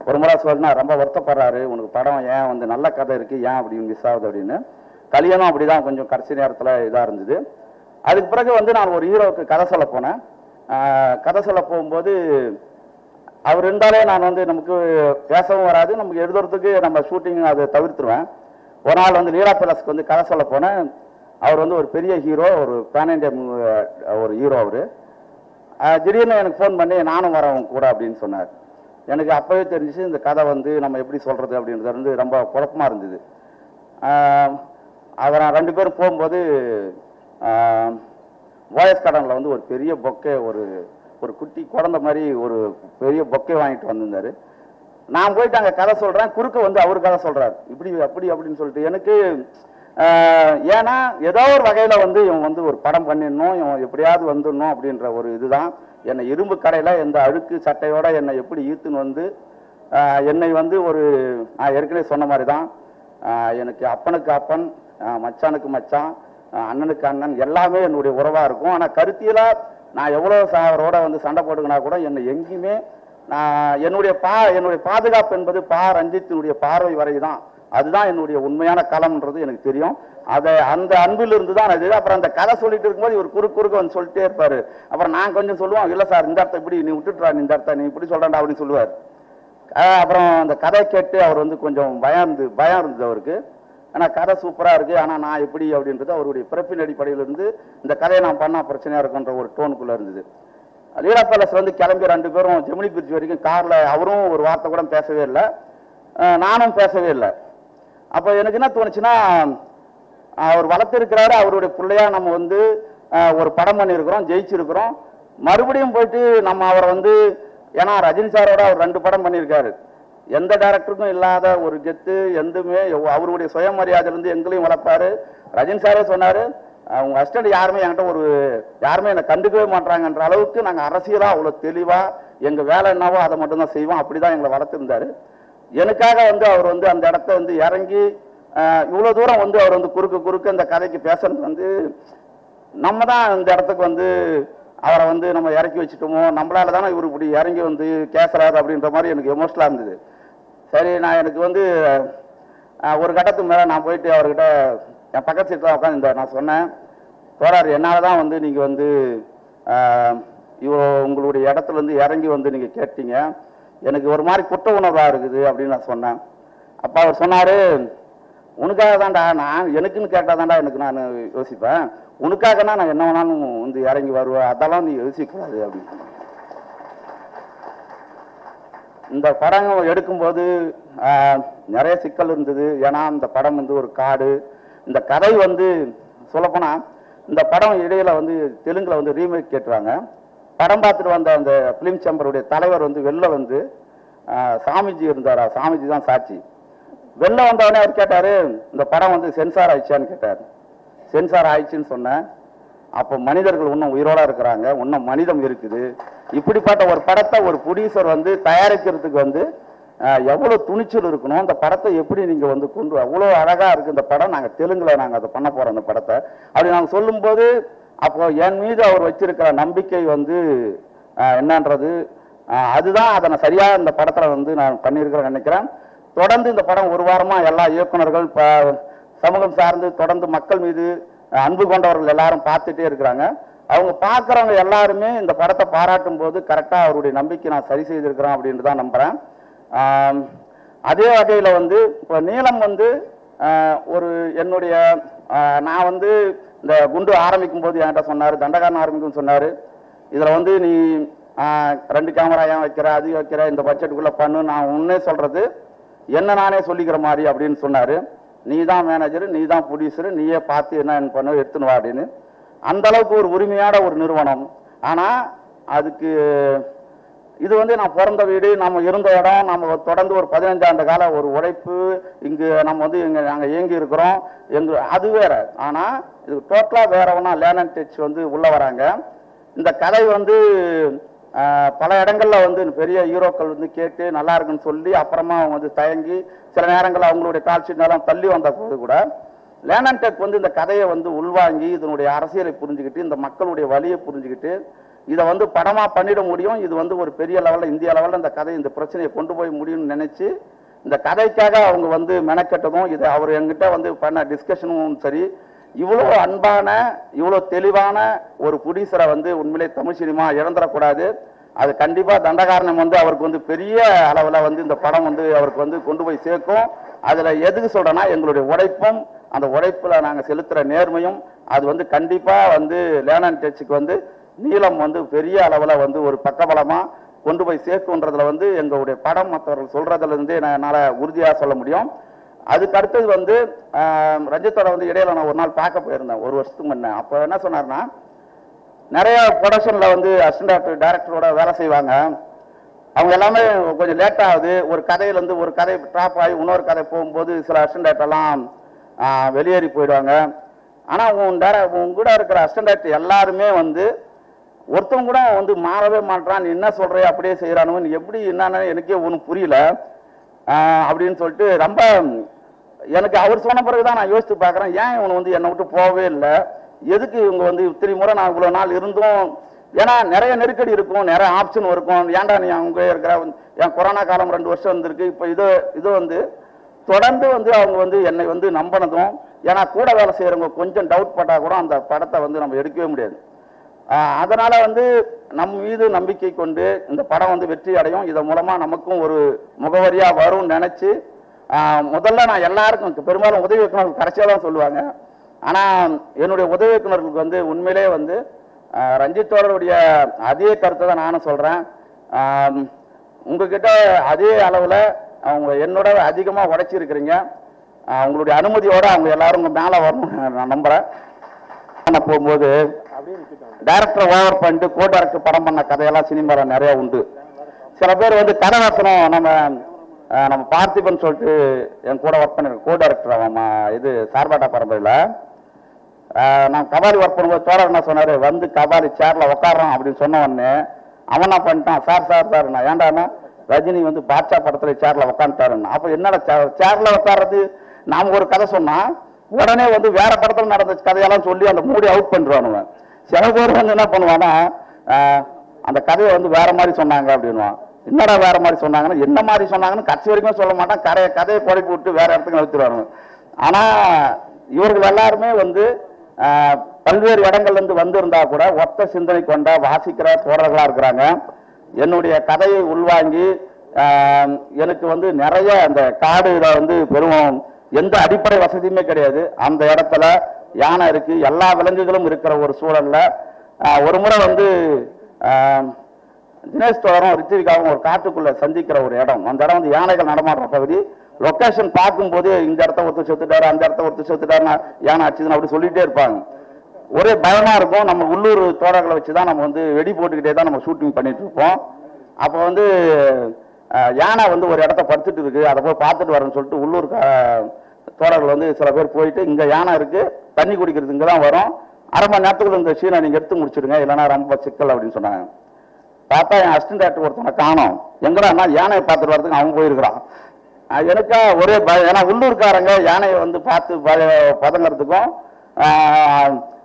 ஒரு முறை சொன்னா ரொம்ப வருத்தப்படுறாரு, உனக்கு படம் ஏன் வந்து நல்ல கதை இருக்கு ஏன் அப்படின்னு மிஸ் ஆகுது அப்படின்னு. கல்யாணம் அப்படிதான் கொஞ்சம் கடைசி நேரத்தில் இதாக இருந்தது. அதுக்கு பிறகு வந்து நான் ஒரு ஹீரோவுக்கு கதை சொல்ல போனேன். கதை சொல்ல போகும்போது அவர் இருந்தாலே நான் வந்து நமக்கு பேசவும் வராது, நமக்கு எழுதுறதுக்கு நம்ம ஷூட்டிங் அதை தவிர்த்துருவேன். ஒரு நாள் வந்து லீலா பேலஸ்க்கு வந்து கதை சொல்ல போனேன். அவர் வந்து ஒரு பெரிய ஹீரோ, ஒரு பேன் இண்டியா ஒரு ஹீரோ. அவர் திடீர்னு எனக்கு ஃபோன் பண்ணி நானும் வரேன் கூட அப்படின்னு சொன்னார். எனக்கு அப்போவே தெரிஞ்சிச்சு இந்த கதை வந்து நம்ம எப்படி சொல்கிறது அப்படின்றது வந்து ரொம்ப குழப்பமாக இருந்தது. அதை நான் 2 பேரும் போகும்போது வாய்ஸ் கடனில் வந்து ஒரு பெரிய பொக்கே ஒரு குட்டி குழந்தை மாதிரி ஒரு பெரிய பொக்கே வாங்கிட்டு வந்திருந்தார். நான் போயிட்டு அங்கே கதை சொல்கிறேன், குறுக்க வந்து அவர் கதை சொல்கிறார், இப்படி அப்படி அப்படின்னு சொல்லிட்டு. எனக்கு ஏன்னா ஏதோ ஒரு வகையில் வந்து இவன் வந்து ஒரு படம் பண்ணிடணும், இவன் எப்படியாவது வந்துடணும் அப்படின்ற ஒரு இதுதான். என்னை இரும்பு கடையில் எந்த அழுக்கு சட்டையோட என்னை எப்படி ஈர்த்துன்னு வந்து என்னை வந்து நான் ஏற்கனவே சொன்ன மாதிரி தான், எனக்கு அப்பனுக்கு அப்பன், மச்சானுக்கு மச்சான், அண்ணனுக்கு அண்ணன் எல்லாமே என்னுடைய உறவாக இருக்கும். ஆனால் கருத்தியலாக நான் எவ்வளோ அவரோட வந்து சண்டை போட்டுக்கினா கூட என்னை எங்கேயுமே என்னுடைய பாதுகாப்பு என்பது ரஞ்சித்தினுடைய பார்வை வரை தான். அதுதான் என்னுடைய உண்மையான களம்ன்றது எனக்கு தெரியும். அந்த அன்பில் இருந்து தான் அது. அப்புறம் அந்த கதை சொல்லிட்டு இருக்கும்போது இவர் குறுக்க வந்து சொல்லிட்டே இருப்பாரு. அப்புறம் நான் கொஞ்சம் சொல்லுவோம், இல்லை சார் இந்த அர்த்தம் இப்படி நீ விட்டுட்டுறா, இந்த அர்த்தம் நீ இப்படி சொல்றா அப்படின்னு சொல்லுவார். அப்புறம் அந்த கதை கேட்டு அவர் வந்து கொஞ்சம் பயம் இருந்தது அவருக்கு. ஆனால் கதை சூப்பராக இருக்கு, ஆனால் நான் எப்படி அப்படின்றது அவருடைய பிறப்பின் அடிப்படையிலிருந்து இந்த கதையை நான் பண்ணால் பிரச்சனையாக இருக்குன்ற ஒரு டோனுக்குள்ளே இருந்தது. லீலா பேலஸ் வந்து கிளம்பி 2 பேரும் ஜெமினி பிரிட்ஜ் வரைக்கும் காரில், அவரும் ஒரு வார்த்தை கூட பேசவே இல்லை, நானும் பேசவே இல்லை. அப்போ எனக்கு என்ன தோணுச்சுன்னா, அவர் வளர்த்திருக்கிறாரு, அவருடைய பிள்ளையா நம்ம வந்து ஒரு படம் பண்ணியிருக்கிறோம், ஜெயிச்சிருக்கிறோம். மறுபடியும் போயிட்டு நம்ம அவரை வந்து, ஏன்னா ரஜினி சாரோட அவர் 2 படம் பண்ணியிருக்காரு, எந்த டைரக்டருக்கும் இல்லாத ஒரு கெத்து எதுவுமே. அவருடைய சுயமரியாதையிலிருந்து எங்களையும் வளர்ப்பாரு. ரஜினி சாரே சொன்னார், அவங்க அசிஸ்டன்ட் யாருமே என்கிட்ட யாருமே என்னை கண்டுக்கவே மாட்டாங்கன்ற அளவுக்கு நாங்கள் அரசியலாக அவ்வளோ தெளிவாக எங்கள் வேலை என்னவோ அதை மட்டும்தான் செய்வோம். அப்படி தான் எங்களை வளர்த்துருந்தாரு. எனக்காக வந்து அவர் வந்து அந்த இடத்த வந்து இறங்கி இவ்வளோ தூரம் வந்து அவர் வந்து குறுக்க இந்த கதைக்கு பேசுறது வந்து, நம்ம தான் இந்த இடத்துக்கு வந்து அவரை வந்து நம்ம இறக்கி வச்சுட்டோமோ, நம்மளால தானே இவர் இப்படி இறங்கி வந்து கேட்குறாரு அப்படின்ற மாதிரி எனக்கு எமோஷனலாக இருந்தது. சரி, எனக்கு வந்து ஒரு கட்டத்துக்கு மேலே நான் போயிட்டு அவர்கிட்ட என் பக்கத்து சீட்டில் தான் உட்காந்து நான் சொன்னேன், தோழர் என்னால் தான் வந்து நீங்கள் வந்து இவ்வளோ உங்களுடைய இடத்துலேருந்து இறங்கி வந்து நீங்கள் கேட்டீங்க, எனக்கு ஒரு மாதிரி குற்ற உணர்வாக இருக்குது அப்படின்னு நான் சொன்னேன். அப்போ அவர் சொன்னார், உனக்காக தான்டா, நான் எனக்குன்னு கேட்டால் தான்டா எனக்கு நான் யோசிப்பேன், உனக்காகனா நான் என்ன வேணாலும் வந்து இறங்கி வருவேன், அதெல்லாம் நீ யோசிக்கக்கூடாது அப்படின்னு. இந்த படம் எடுக்கும்போது நிறைய சிக்கல் இருந்தது. ஏன்னா இந்த படம் வந்து ஒரு காடு, இந்த கதை வந்து சொல்லப்போனால் இந்த படம் இடையில வந்து தெலுங்குல வந்து ரீமேக் கேட்டுறாங்க. படம் பார்த்துட்டு வந்த அந்த ஃபிலிம் சேம்பருடைய தலைவர் வந்து வெளில வந்து சாமிஜி இருந்தாரா, சாமிஜி தான் சாட்சி. வெளில வந்தவொடனே அவர் கேட்டார், இந்த படம் வந்து சென்சார் ஆயிடுச்சான்னு கேட்டார். சென்சார் ஆயிடுச்சுன்னு சொன்னேன். அப்போ மனிதர்கள் இன்னும் உயிரோட இருக்கிறாங்க, இன்னும் மனிதம் இருக்குது. இப்படிப்பட்ட ஒரு படத்தை ஒரு ப்ரொடியூசர் வந்து தயாரிக்கிறதுக்கு வந்து எவ்வளோ துணிச்சல் இருக்கணும், அந்த படத்தை எப்படி நீங்கள் வந்து கொண்டு அவ்வளோ அழகாக இருக்குது இந்த படம், நாங்கள் தெலுங்குல நாங்கள் அதை பண்ண போகிறோம் அந்த படத்தை அப்படி நாங்கள் சொல்லும்போது, அப்போ என் மீது அவர் வச்சிருக்கிற நம்பிக்கை வந்து என்னன்றது அதுதான் அதை நான் சரியாக இந்த படத்தில் வந்து நான் பண்ணியிருக்கிறேன்னு நினைக்கிறேன். தொடர்ந்து இந்த படம் ஒரு வாரமாக எல்லா இயக்குநர்கள் சமூகம் சார்ந்து தொடர்ந்து மக்கள் மீது அன்பு கொண்டவர்கள் எல்லாரும் பார்த்துட்டே இருக்கிறாங்க. அவங்க பார்க்குறவங்க எல்லாருமே இந்த படத்தை பாராட்டும் போது கரெக்டாக அவருடைய நம்பிக்கை நான் சரி செய்திருக்கிறேன் அப்படின்னு தான் நம்புகிறேன். அதே வகையில் வந்து இப்போ நீலம் வந்து ஒரு என்னுடைய நான் வந்து இந்த குண்டு ஆரம்பிக்கும் போது என்கிட்ட சொன்னார், தண்டகாரன் ஆரம்பிக்கும் சொன்னார், இதில் வந்து நீ 2 கேமரா ஏன் வைக்கிற, அது வைக்கிற, இந்த பட்ஜெட்டுக்குள்ளே பண்ணு, நான் உன்னே சொல்கிறது என்ன நானே சொல்லிக்கிற மாதிரி அப்படின்னு சொன்னார். நீ தான் மேனேஜரு, நீ தான் ப்ரொடியூசரு, நீயே பார்த்து என்ன பண்ண எடுத்துன்னு வா அப்படின்னு. அந்த அளவுக்கு ஒரு உரிமையான ஒரு நிறுவனம். ஆனால் அதுக்கு இது வந்து நான் பிறந்த வீடு, நம்ம இருந்த இடம், நம்ம தொடர்ந்து ஒரு 15 ஆண்டு கால ஒரு உழைப்பு, இங்கு நம்ம வந்து நாங்கள் இயங்கி இருக்கிறோம் அது வேற. ஆனால் இது டோட்டலாக வேறவனா லேர்ன் டச் வந்து உள்ள வராங்க. இந்த கதை வந்து பல இடங்கள்ல வந்து பெரிய ஹீரோக்கள் வந்து கேட்டு நல்லா இருக்குன்னு சொல்லி அப்புறமா அவங்க வந்து தயங்கி சில நேரங்களில் அவங்களுடைய கால்ஷீட்னாலும் தள்ளி வந்த போது கூட லேர்ன் டெக் வந்து இந்த கதையை வந்து உள்வாங்கி இதனுடைய அரசியலை புரிஞ்சுக்கிட்டு இந்த மக்களுடைய வலியை புரிஞ்சுக்கிட்டு இதை வந்து படமா பண்ணிட முடியும், இது வந்து ஒரு பெரிய லெவலில் இந்திய லெவலில் இந்த கதை இந்த பிரச்சனையை கொண்டு போய் முடியும்னு நினைச்சு இந்த கதைக்காக அவங்க வந்து மெனக்கெட்டதும் இதை அவர் எங்கிட்ட வந்து பண்ண டிஸ்கஷனும் சரி, இவ்வளோ அன்பான இவ்வளோ தெளிவான ஒரு ப்ரொடியூசரை வந்து உண்மையிலே தமிழ் சினிமா இழந்துடக்கூடாது. அது கண்டிப்பாக தண்டகாரணம் வந்து அவருக்கு வந்து பெரிய அளவில் வந்து இந்த படம் வந்து அவருக்கு வந்து கொண்டு போய் சேர்க்கும். அதில் எதுக்கு சொல்கிறேன்னா எங்களுடைய உழைப்பும் அந்த உழைப்பில் நாங்கள் செலுத்துகிற நேர்மையும் அது வந்து கண்டிப்பாக வந்து லேர்ன் டச்சுக்கு வந்து நீளம் வந்து பெரிய அளவில் வந்து ஒரு பக்கபலமாக கொண்டு போய் சேர்க்குன்றதுல வந்து எங்களுடைய படம் மற்றவர்கள் சொல்கிறதுலேருந்தே என்னால் உறுதியாக சொல்ல முடியும். அதுக்கு அடுத்தது வந்து ரஞ்சித்தோட வந்து இடையில நான் ஒரு நாள் பார்க்க போயிருந்தேன் 1 வருஷத்துக்கு முன்னே. அப்போ என்ன சொன்னார்னா, நிறைய ப்ரொடக்ஷனில் வந்து அசிஸ்டன்ட் டைரக்டரோட வேலை செய்வாங்க, அவங்க எல்லாமே கொஞ்சம் லேட் ஆகுது. ஒரு கதையிலேருந்து ஒரு கதை ட்ராப் ஆகி இன்னொரு கதை போகும்போது சில அசிஸ்டன்ட் டைரக்டர்லாம் வெளியேறி போயிடுவாங்க. ஆனால் உன் கூட இருக்கிற அசிஸ்டன்ட் டைரக்டர் எல்லாருமே வந்து ஒருத்தவங்க கூட வந்து மாறவே மாட்டான், நீ என்ன சொல்கிற அப்படியே செய்கிறானு எப்படி என்னன்னு எனக்கே ஒன்றும் புரியல அப்படின்னு சொல்லிட்டு ரொம்ப எனக்கு அவர் சொன்ன பிறகு தான் நான் யோசித்து பார்க்குறேன், ஏன் இவனை வந்து என்னை விட்டு போகவே இல்லை, எதுக்கு இவங்க வந்து இத்தனை முறை நான் இவ்வளோ நாள் இருந்தும், ஏன்னா நிறைய நெருக்கடி இருக்கும், நிறைய ஆப்ஷன் இருக்கும், ஏன்டா நீ அவங்க இருக்கிற என் கொரோனா காலம் 2 வருஷம் இருந்திருக்கு. இப்போ இது வந்து தொடர்ந்து வந்து அவங்க வந்து என்னை வந்து நம்பினதும், ஏன்னா கூட வேலை செய்கிறவங்க கொஞ்சம் டவுட் பட்டால் கூட அந்த படத்தை வந்து நம்ம எடுக்கவே முடியாது. அதனால வந்து நம் மீது நம்பிக்கை கொண்டு இந்த படம் வந்து வெற்றி அடையும், இதன் மூலமா நமக்கும் ஒரு முகவரியா வரும்னு நினைச்சு முதல்ல நான் எல்லாருக்கும் பெரும்பாலும் உதவி இயக்குநர்கள் கடைசியாக தான் சொல்லுவாங்க. ஆனால் என்னுடைய உதவி இயக்குநர்களுக்கு வந்து உண்மையிலே வந்து ரஞ்சித்தோருடைய அதே கருத்தை தான் நானும் சொல்கிறேன். உங்ககிட்ட அதே அளவில் அவங்க என்னோட அதிகமாக உழைச்சிருக்கிறீங்க. உங்களுடைய அனுமதியோடு அவங்க எல்லாரும் உங்கள் மேலே வரணும்னு நான் நம்புகிறேன். நான் போகும்போது டைரக்டர் ஓவர் பண்ணிட்டு கோ டைரக்டர் படம் பண்ண கதையெல்லாம் சினிமாவில் நிறைய உண்டு. சில பேர் வந்து கதை வசனம் நம்ம பார்த்திபன் சொல்லிட்டு என் கூட ஒர்க் பண்ணிருக்கேன், கோ டைரக்டர் அவன் இது சார்பாட்டா பரம்பரையில். நான் கபாலி ஒர்க் பண்ணும்போது தோழர் என்ன சொன்னார், வந்து கபாலி சேர்ல உட்காடுறான் அப்படின்னு சொன்ன உடனே அவன் என்ன பண்ணிட்டான், சார் நான் ஏன்டானா ரஜினி வந்து பாட்சா படத்துல சேர்ல உட்காந்துட்டாருன்னு. அப்போ என்னடா சேர்ல உட்கார்றது, நாம ஒரு கதை சொன்னா உடனே வந்து வேற படத்துல நடந்த கதையெல்லாம் சொல்லி அந்த மூடி அவுட் பண்ணிடுவானுவன். சில பேர் வந்து என்ன பண்ணுவானா, அந்த கதையை வந்து வேற மாதிரி சொன்னாங்க அப்படின்வான். என்னடா வேற மாதிரி சொன்னாங்கன்னு, என்ன மாதிரி சொன்னாங்கன்னு கட்சி வரைக்கும் சொல்ல மாட்டான், கதையை குழப்பி விட்டு வேற இடத்துக்கு நிறுத்திடுவாங்க. ஆனா இவர்கள் எல்லாருமே வந்து பல்வேறு இடங்கள்ல இருந்து வந்திருந்தா கூட ஒத்த சிந்தனை கொண்ட வாசிக்கிற தோழர்களா இருக்கிறாங்க. என்னுடைய கதையை உள்வாங்கி எனக்கு வந்து நிறைய அந்த காடுல வந்து பெரும் எந்த அடிப்படை வசதியுமே கிடையாது. அந்த இடத்துல யானை இருக்கு, எல்லா விலங்குகளும் இருக்கிற ஒரு சூழல்ல ஒரு முறை வந்து தினேஷ் தோழரும் ரித்திவிகாவும் ஒரு காட்டுக்குள்ள சந்திக்கிற ஒரு இடம். அந்த இடம் வந்து யானைகள் நடமாடுற பகுதி. லொக்கேஷன் பார்க்கும்போது இந்த இடத்த ஒருத்தர் செத்துட்டாரு, அந்த இடத்த ஒருத்தர் செத்துட்டாருன்னா யானை ஆச்சுன்னு அப்படி சொல்லிட்டே இருப்பாங்க. ஒரே பயமா இருக்கும். நம்ம உள்ளூர் தோழர்களை வச்சுதான் நம்ம வந்து வெடி போட்டுக்கிட்டே தான் நம்ம ஷூட்டிங் பண்ணிட்டு இருப்போம். அப்போ வந்து யானை வந்து ஒரு இடத்த படுத்துட்டு இருக்கு, அதை போய் பார்த்துட்டு வரேன்னு சொல்லிட்டு உள்ளூர் தோழர்கள் வந்து சில பேர் போயிட்டு இங்க யானை இருக்கு, தண்ணி குடிக்கிறது இங்க தான் வரும், அரை மணி நேரத்துக்குள்ள இந்த சீனை நீங்க எடுத்து முடிச்சிடுங்க, இல்லைன்னா ரொம்ப சிக்கல் அப்படின்னு சொன்னாங்க. பார்த்தா என் அசிஸ்டன்ட் டைரக்டர் ஒருத்தனை காணோம். எங்கடா யானையை பார்த்துட்டு வரதுக்கு அவன் போயிருக்கிறான். எனக்கா ஒரே பயம். ஏன்னா உள்ளூர்காரங்க யானையை வந்து பார்த்து பதங்கிறதுக்கும்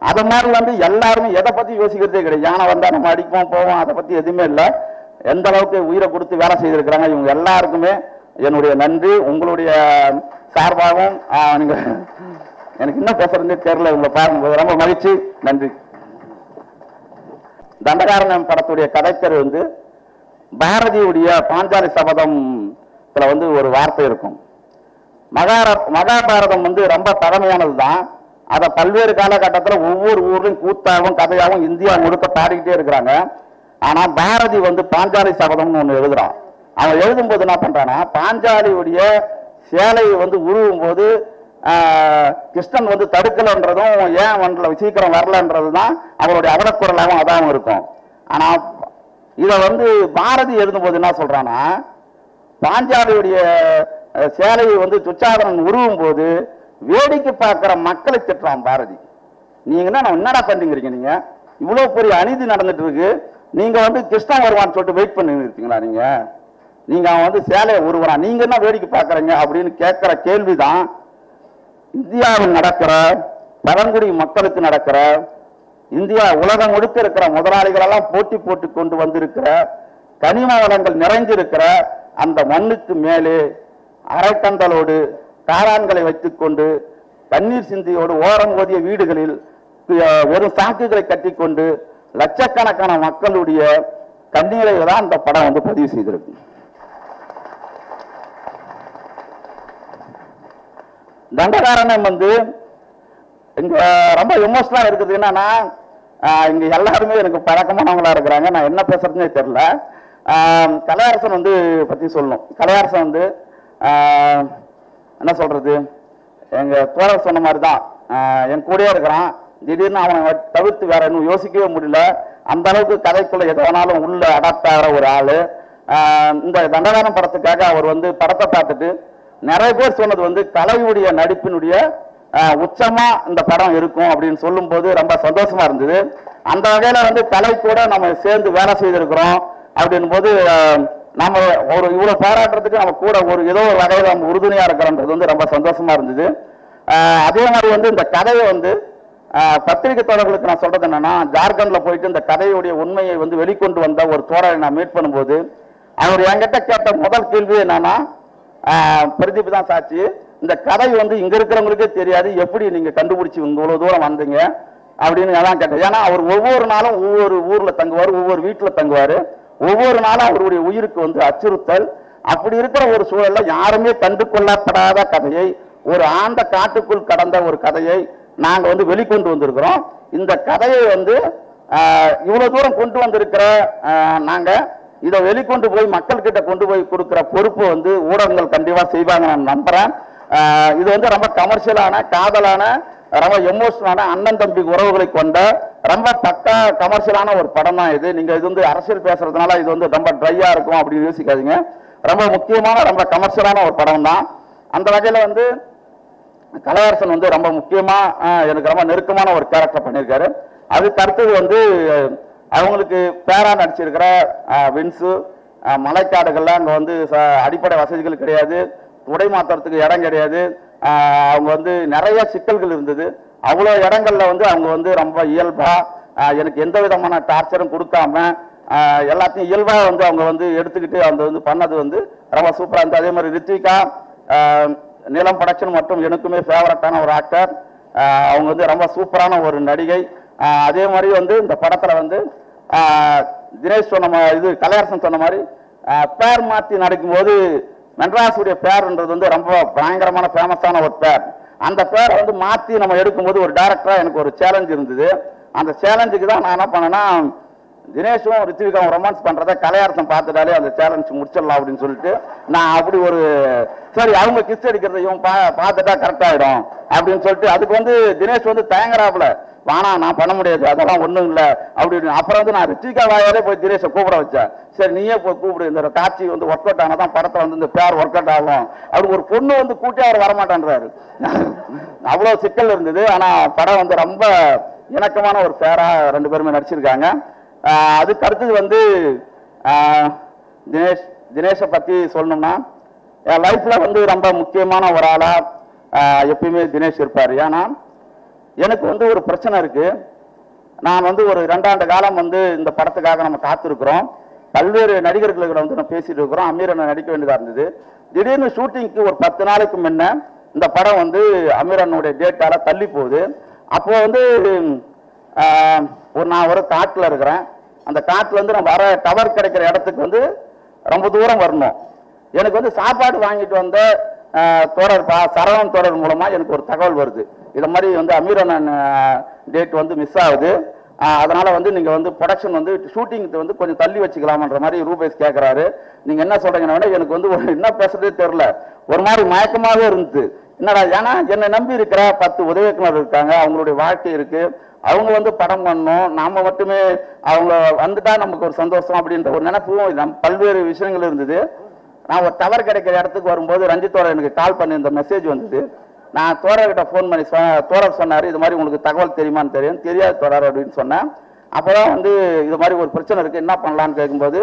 அதை மாதிரி வந்து எல்லாருமே எதை பத்தி யோசிக்கிறதே கிடையாது. யானை வந்தா நம்ம அடிப்போம் போவோம், அதை பத்தி எதுவுமே இல்லை. எந்த அளவுக்கு உயிரை கொடுத்து வேலை செய்திருக்கிறாங்க இவங்க எல்லாருக்குமே என்னுடைய நன்றி. உங்களுடைய சார்பாகவும் நீங்க எனக்கு என்ன பேசுறதுன்னு தெரியல, உங்களை பார்க்கும்போது ரொம்ப மகிழ்ச்சி, நன்றி. தண்டகாரண்யம் படத்துடைய கதைக்கரு வந்து பாரதியுடைய பாஞ்சாலி சபதத்துல வந்து ஒரு வார்த்தை இருக்கும். மகாபாரதம் வந்து ரொம்ப பழமையானது தான். அதை பல்வேறு காலகட்டத்தில் ஒவ்வொரு ஊர்லையும் கூத்தாகவும் கதையாகவும் இந்தியா முழுக்க பாடிக்கிட்டே இருக்கிறாங்க. ஆனா பாரதி வந்து பாஞ்சாலி சபதம்னு ஒண்ணு எழுதுறான். அவன் எழுதும்போது என்ன பண்றான்னா, பாஞ்சாலியுடைய சேலையை வந்து உருவும் போது கிருஷ்ணன் வந்து தடுக்கலன்றதும் ஏன் வரல சீக்கிரம் வரலன்றது தான் அவருடைய அவலக்குரலாகவும் அதாகவும் இருக்கும். ஆனா இதை வந்து பாரதி எழுதும்போது என்ன சொல்றான்னா, பாஞ்சாலியுடைய சேலையை வந்து துச்சாதனன் உருவும் போது வேடிக்கை பார்க்கிற மக்களை திட்டுறான் பாரதி. நீங்க என்னடா பண்றீங்க, நீங்க இவ்வளவு பெரிய அநீதி நடந்துட்டு இருக்கு, நீங்க வந்து கிருஷ்ணன் வருவான்னு சொல்லிட்டு வெயிட் பண்ணி இருக்கீங்களா, நீங்க அவன் வந்து சேலையை உருவான், நீங்க என்ன வேடிக்கை பார்க்கறீங்க அப்படின்னு கேட்கிற கேள்விதான் இந்தியாவில் நடக்கிற பழங்குடி மக்களுக்கு நடக்கிற, இந்தியா உலகம் முழுக்க இருக்கிற முதலாளிகள் எல்லாம் போட்டி போட்டு கொண்டு வந்திருக்கிற கனிம வளங்கள் நிறைந்திருக்கிற அந்த மண்ணுக்கு மேலே அரைக்கந்தலோடு காரான்களை வைத்துக் கொண்டு தண்ணீர் சிந்தியோடு ஓரம் ஓதிய வீடுகளில் வெறும் சாக்குகளை கட்டிக்கொண்டு லட்சக்கணக்கான மக்களுடைய கண்ணீரை தான் இந்த படம் வந்து பதிவு செய்திருக்கு. தண்டகாரண்யம் வந்து இங்க ரொம்ப எமோஷனலா இருக்குது. என்னன்னா இங்க எல்லாருமே எனக்கு பழக்கமானவங்களா இருக்கிறாங்க. நான் என்ன பேசுறதுன்னே தெரியல. கலையரசன் வந்து பத்தி சொல்லணும். கலையரசன் வந்து என்ன சொல்றது, எங்க தோழர் சொன்ன மாதிரி தான் என் கூடயே இருக்கிறான். திடீர்னு அவனை தவிர்த்து வேற இன்னும் யோசிக்கவே முடியல. அந்த அளவுக்கு கதைக்குள்ள எது வேணாலும் உள்ள அடாப்ட் ஆகிற ஒரு ஆளு. இந்த தண்டகாரண்யம் படத்துக்காக அவர் வந்து படத்தை பார்த்துட்டு நிறைய பேர் சொன்னது வந்து கலையுடைய நடிப்பினுடைய உச்சமா இந்த படம் இருக்கும் அப்படின்னு சொல்லும் போது ரொம்ப சந்தோஷமா இருந்தது. அந்த வகையில வந்து கலை கூட நம்ம சேர்ந்து வேலை செய்திருக்கிறோம் அப்படின் போது நம்ம ஒரு இவ்வளவு பாராட்டுறதுக்கு நம்ம கூட ஒரு ஏதோ ஒரு வகையில் நம்ம உறுதுணையா இருக்கிறோன்றது வந்து ரொம்ப சந்தோஷமா இருந்தது. அதே மாதிரி வந்து இந்த கதையை வந்து பத்திரிகை தோழர்களுக்கு நான் சொல்றது என்னன்னா, ஜார்க்கண்ட்ல போயிட்டு இந்த கதையுடைய உண்மையை வந்து வெளிக்கொண்டு வந்த ஒரு தோழரை நான் மீட் பண்ணும்போது அவர் என்கிட்ட கேட்ட முதல் கேள்வி என்னன்னா, பிரதீப் தான் சாட்சி, இந்த கதை வந்து இங்க இருக்கிறவங்களுக்கே தெரியாது, எப்படி நீங்க கண்டுபிடிச்சு இவ்வளவு தூரம் வந்தீங்க அப்படின்னு எல்லாம் கேட்டேன். ஏன்னா அவர் ஒவ்வொரு நாளும் ஒவ்வொரு ஊர்ல தங்குவார், ஒவ்வொரு வீட்டுல தங்குவாரு, ஒவ்வொரு நாளும் அவருடைய உயிருக்கு வந்து அச்சுறுத்தல். அப்படி இருக்கிற ஒரு சூழல்ல யாருமே கண்டு கொள்ளப்படாத கதையை, ஒரு ஆண்ட காட்டுக்குள் கடந்த ஒரு கதையை நாங்க வந்து வெளிக்கொண்டு வந்திருக்கிறோம். இந்த கதையை வந்து இவ்வளவு தூரம் கொண்டு வந்திருக்கிற நாங்க இதை வெளிக்கொண்டு போய் மக்கள் கிட்ட கொண்டு போய் கொடுக்கிற பொறுப்பு வந்து ஊடகங்கள் கண்டிப்பா செய்வாங்க நான் நம்புறேன். இது வந்து ரொம்ப கமர்ஷியலான, காதலான, ரொம்ப எமோஷனலான அண்ணன் தம்பி உறவுகளை கொண்ட ரொம்ப பக்கா கமர்ஷியலான ஒரு படம் தான் இது. நீங்க இது வந்து அரசியல் பேசுறதுனால இது வந்து ரொம்ப ட்ரையா இருக்கும் அப்படின்னு யோசிக்காதீங்க. ரொம்ப முக்கியமான, ரொம்ப கமர்ஷியலான ஒரு படம் தான். அந்த வகையில வந்து கலையரசன் வந்து ரொம்ப முக்கியமா எனக்கு ரொம்ப நெருக்கமான ஒரு கேரக்டர் பண்ணியிருக்காரு. அதுக்கு அடுத்தது வந்து அவங்களுக்கு பேரா நடிச்சிருக்கிற வின்ஸு, மலைக்காடுகள்ல அங்க வந்து அடிப்படை வசதிகள் கிடையாது, உடை மாத்துறதுக்கு இடம் கிடையாது, அவங்க வந்து நிறைய சிக்கல்கள் இருந்தது. அவ்வளோ இடங்கள்ல வந்து அவங்க வந்து ரொம்ப இயல்பா எனக்கு எந்த விதமான டார்ச்சரும் கொடுக்காம எல்லாத்தையும் இயல்பாக வந்து அவங்க வந்து எடுத்துக்கிட்டு அந்த வந்து பண்ணது வந்து ரொம்ப சூப்பராக இருந்தது. அதே மாதிரி ரித்விகா நீலம் ப்ரொடக்ஷன் மற்றும் எனக்குமே ஃபேவரட்டான ஒரு ஆக்டர். அவங்க வந்து ரொம்ப சூப்பரான ஒரு நடிகை. அதே மாதிரி வந்து இந்த படத்தில் வந்து தினேஷ் சொன்ன இது கலையரசன் சொன்ன மாதிரி பேர் மாற்றி நடிக்கும்போது மெட்ராஸுடைய பேர்ன்றது வந்து ரொம்ப பயங்கரமான ஃபேமஸான ஒரு பேர். அந்த பேரை வந்து மாற்றி நம்ம எடுக்கும்போது ஒரு டைரக்டராக எனக்கு ஒரு சேலஞ்ச் இருந்தது. அந்த சேலஞ்சுக்கு தான் நான் என்ன பண்ணேன்னா, தினேஷும் ரித்விகாவும் ரொமான்ஸ் பண்றத கலையரசன் பார்த்துட்டாலே அந்த சேலஞ்ச் முடிச்சிடலாம் அப்படின்னு சொல்லிட்டு நான் அப்படி ஒரு சரி அவங்க கிஸ் அடிக்கிறத இவன் பார்த்துட்டா கரெக்ட் ஆயிடும் அப்படின்னு சொல்லிட்டு அதுக்கு வந்து தினேஷ் வந்து தயங்குறாப்புல, வானா நான் பண்ண முடியாது அதெல்லாம் ஒண்ணும் இல்லை அப்படின்னு. அப்புறம் வந்து நான் ரித்விகா வாயாலே போய் தினேஷை கூப்பிட வச்சேன். சரி நீயே போய் கூப்பிடு, இந்த காட்சி வந்து ஒர்க் அவுட் ஆனாதான் படத்தை வந்து இந்த பேர் ஒர்க் அவுட் ஆகும் அப்படி. ஒரு பொண்ணு வந்து கூட்டி அவர் வரமாட்டேன்றாரு. அவ்வளவு சிக்கல் இருந்தது. ஆனா படம் வந்து ரொம்ப இணக்கமான ஒரு பேரா 2 பேருமே நடிச்சிருக்காங்க. அதுக்கு அடுத்தது வந்து தினேஷை பத்தி சொல்லணும்னா, என் லைஃப்ல வந்து ரொம்ப முக்கியமான ஒரு ஆளா எப்பயுமே தினேஷ் இருப்பாரு. ஏன்னா எனக்கு வந்து ஒரு பிரச்சனை இருக்கு. நான் வந்து ஒரு 2 ஆண்டு காலம் வந்து இந்த படத்துக்காக நம்ம காத்திருக்கிறோம். பல்வேறு நடிகர்களுக்கு வந்து நம்ம பேசிட்டு இருக்கிறோம். அமீரனை நடிக்க வேண்டியதா இருந்தது. திடீர்னு ஷூட்டிங்க்கு ஒரு 10 நாளைக்கு முன்ன இந்த படம் வந்து அமீரனுடைய டேட்டால தள்ளி போகுது. அப்போ வந்து நான் ஒரு காட்டில் இருக்கிறேன். அந்த காட்டுல இருந்து நான் வர டவர் கிடைக்கிற இடத்துக்கு வந்து ரொம்ப தூரம் வரணும். எனக்கு வந்து சாப்பாடு வாங்கிட்டு வந்த சரவணன் தொடர் மூலமா எனக்கு ஒரு தகவல் வருது. இதை மாதிரி வந்து அமீரன் டேட் வந்து மிஸ் ஆகுது. அதனால வந்து நீங்க வந்து ப்ரொடக்ஷன் வந்து ஷூட்டிங்க்கு வந்து கொஞ்சம் தள்ளி வச்சுக்கலாம்ன்ற மாதிரி ரூபேஷ் கேட்கிறாரு. நீங்க என்ன சொல்றீங்கன்னா, எனக்கு வந்து என்ன பேசுறதே தெரியல, ஒரு மாதிரி மயக்கமாவே இருந்துச்சு. என்னடா, ஏன்னா என்னை நம்பி இருக்கிற 10 உதவி இயக்குனர் இருக்காங்க, அவங்களுடைய வாழ்க்கை இருக்கு, அவங்க வந்து படம் பண்ணணும், நாம மட்டுமே அவங்க வந்துட்டா நமக்கு ஒரு சந்தோஷம் அப்படின்ற ஒரு நினைப்பும் பல்வேறு விஷயங்கள் இருந்தது. நான் ஒரு டவர் கிடைக்கிற இடத்துக்கு வரும்போது ரஞ்சித்தோட எனக்கு கால் பண்ணி இந்த மெசேஜ் வந்தது. நான் தோழர்கிட்ட ஃபோன் பண்ணி தோழர் சொன்னார், இது மாதிரி உங்களுக்கு தகவல் தெரியுமான்னு தெரியாது தோழர் அப்படின்னு சொன்னேன். அப்போதான் வந்து இது மாதிரி ஒரு பிரச்சனை இருக்கு, என்ன பண்ணலான்னு கேட்கும்போது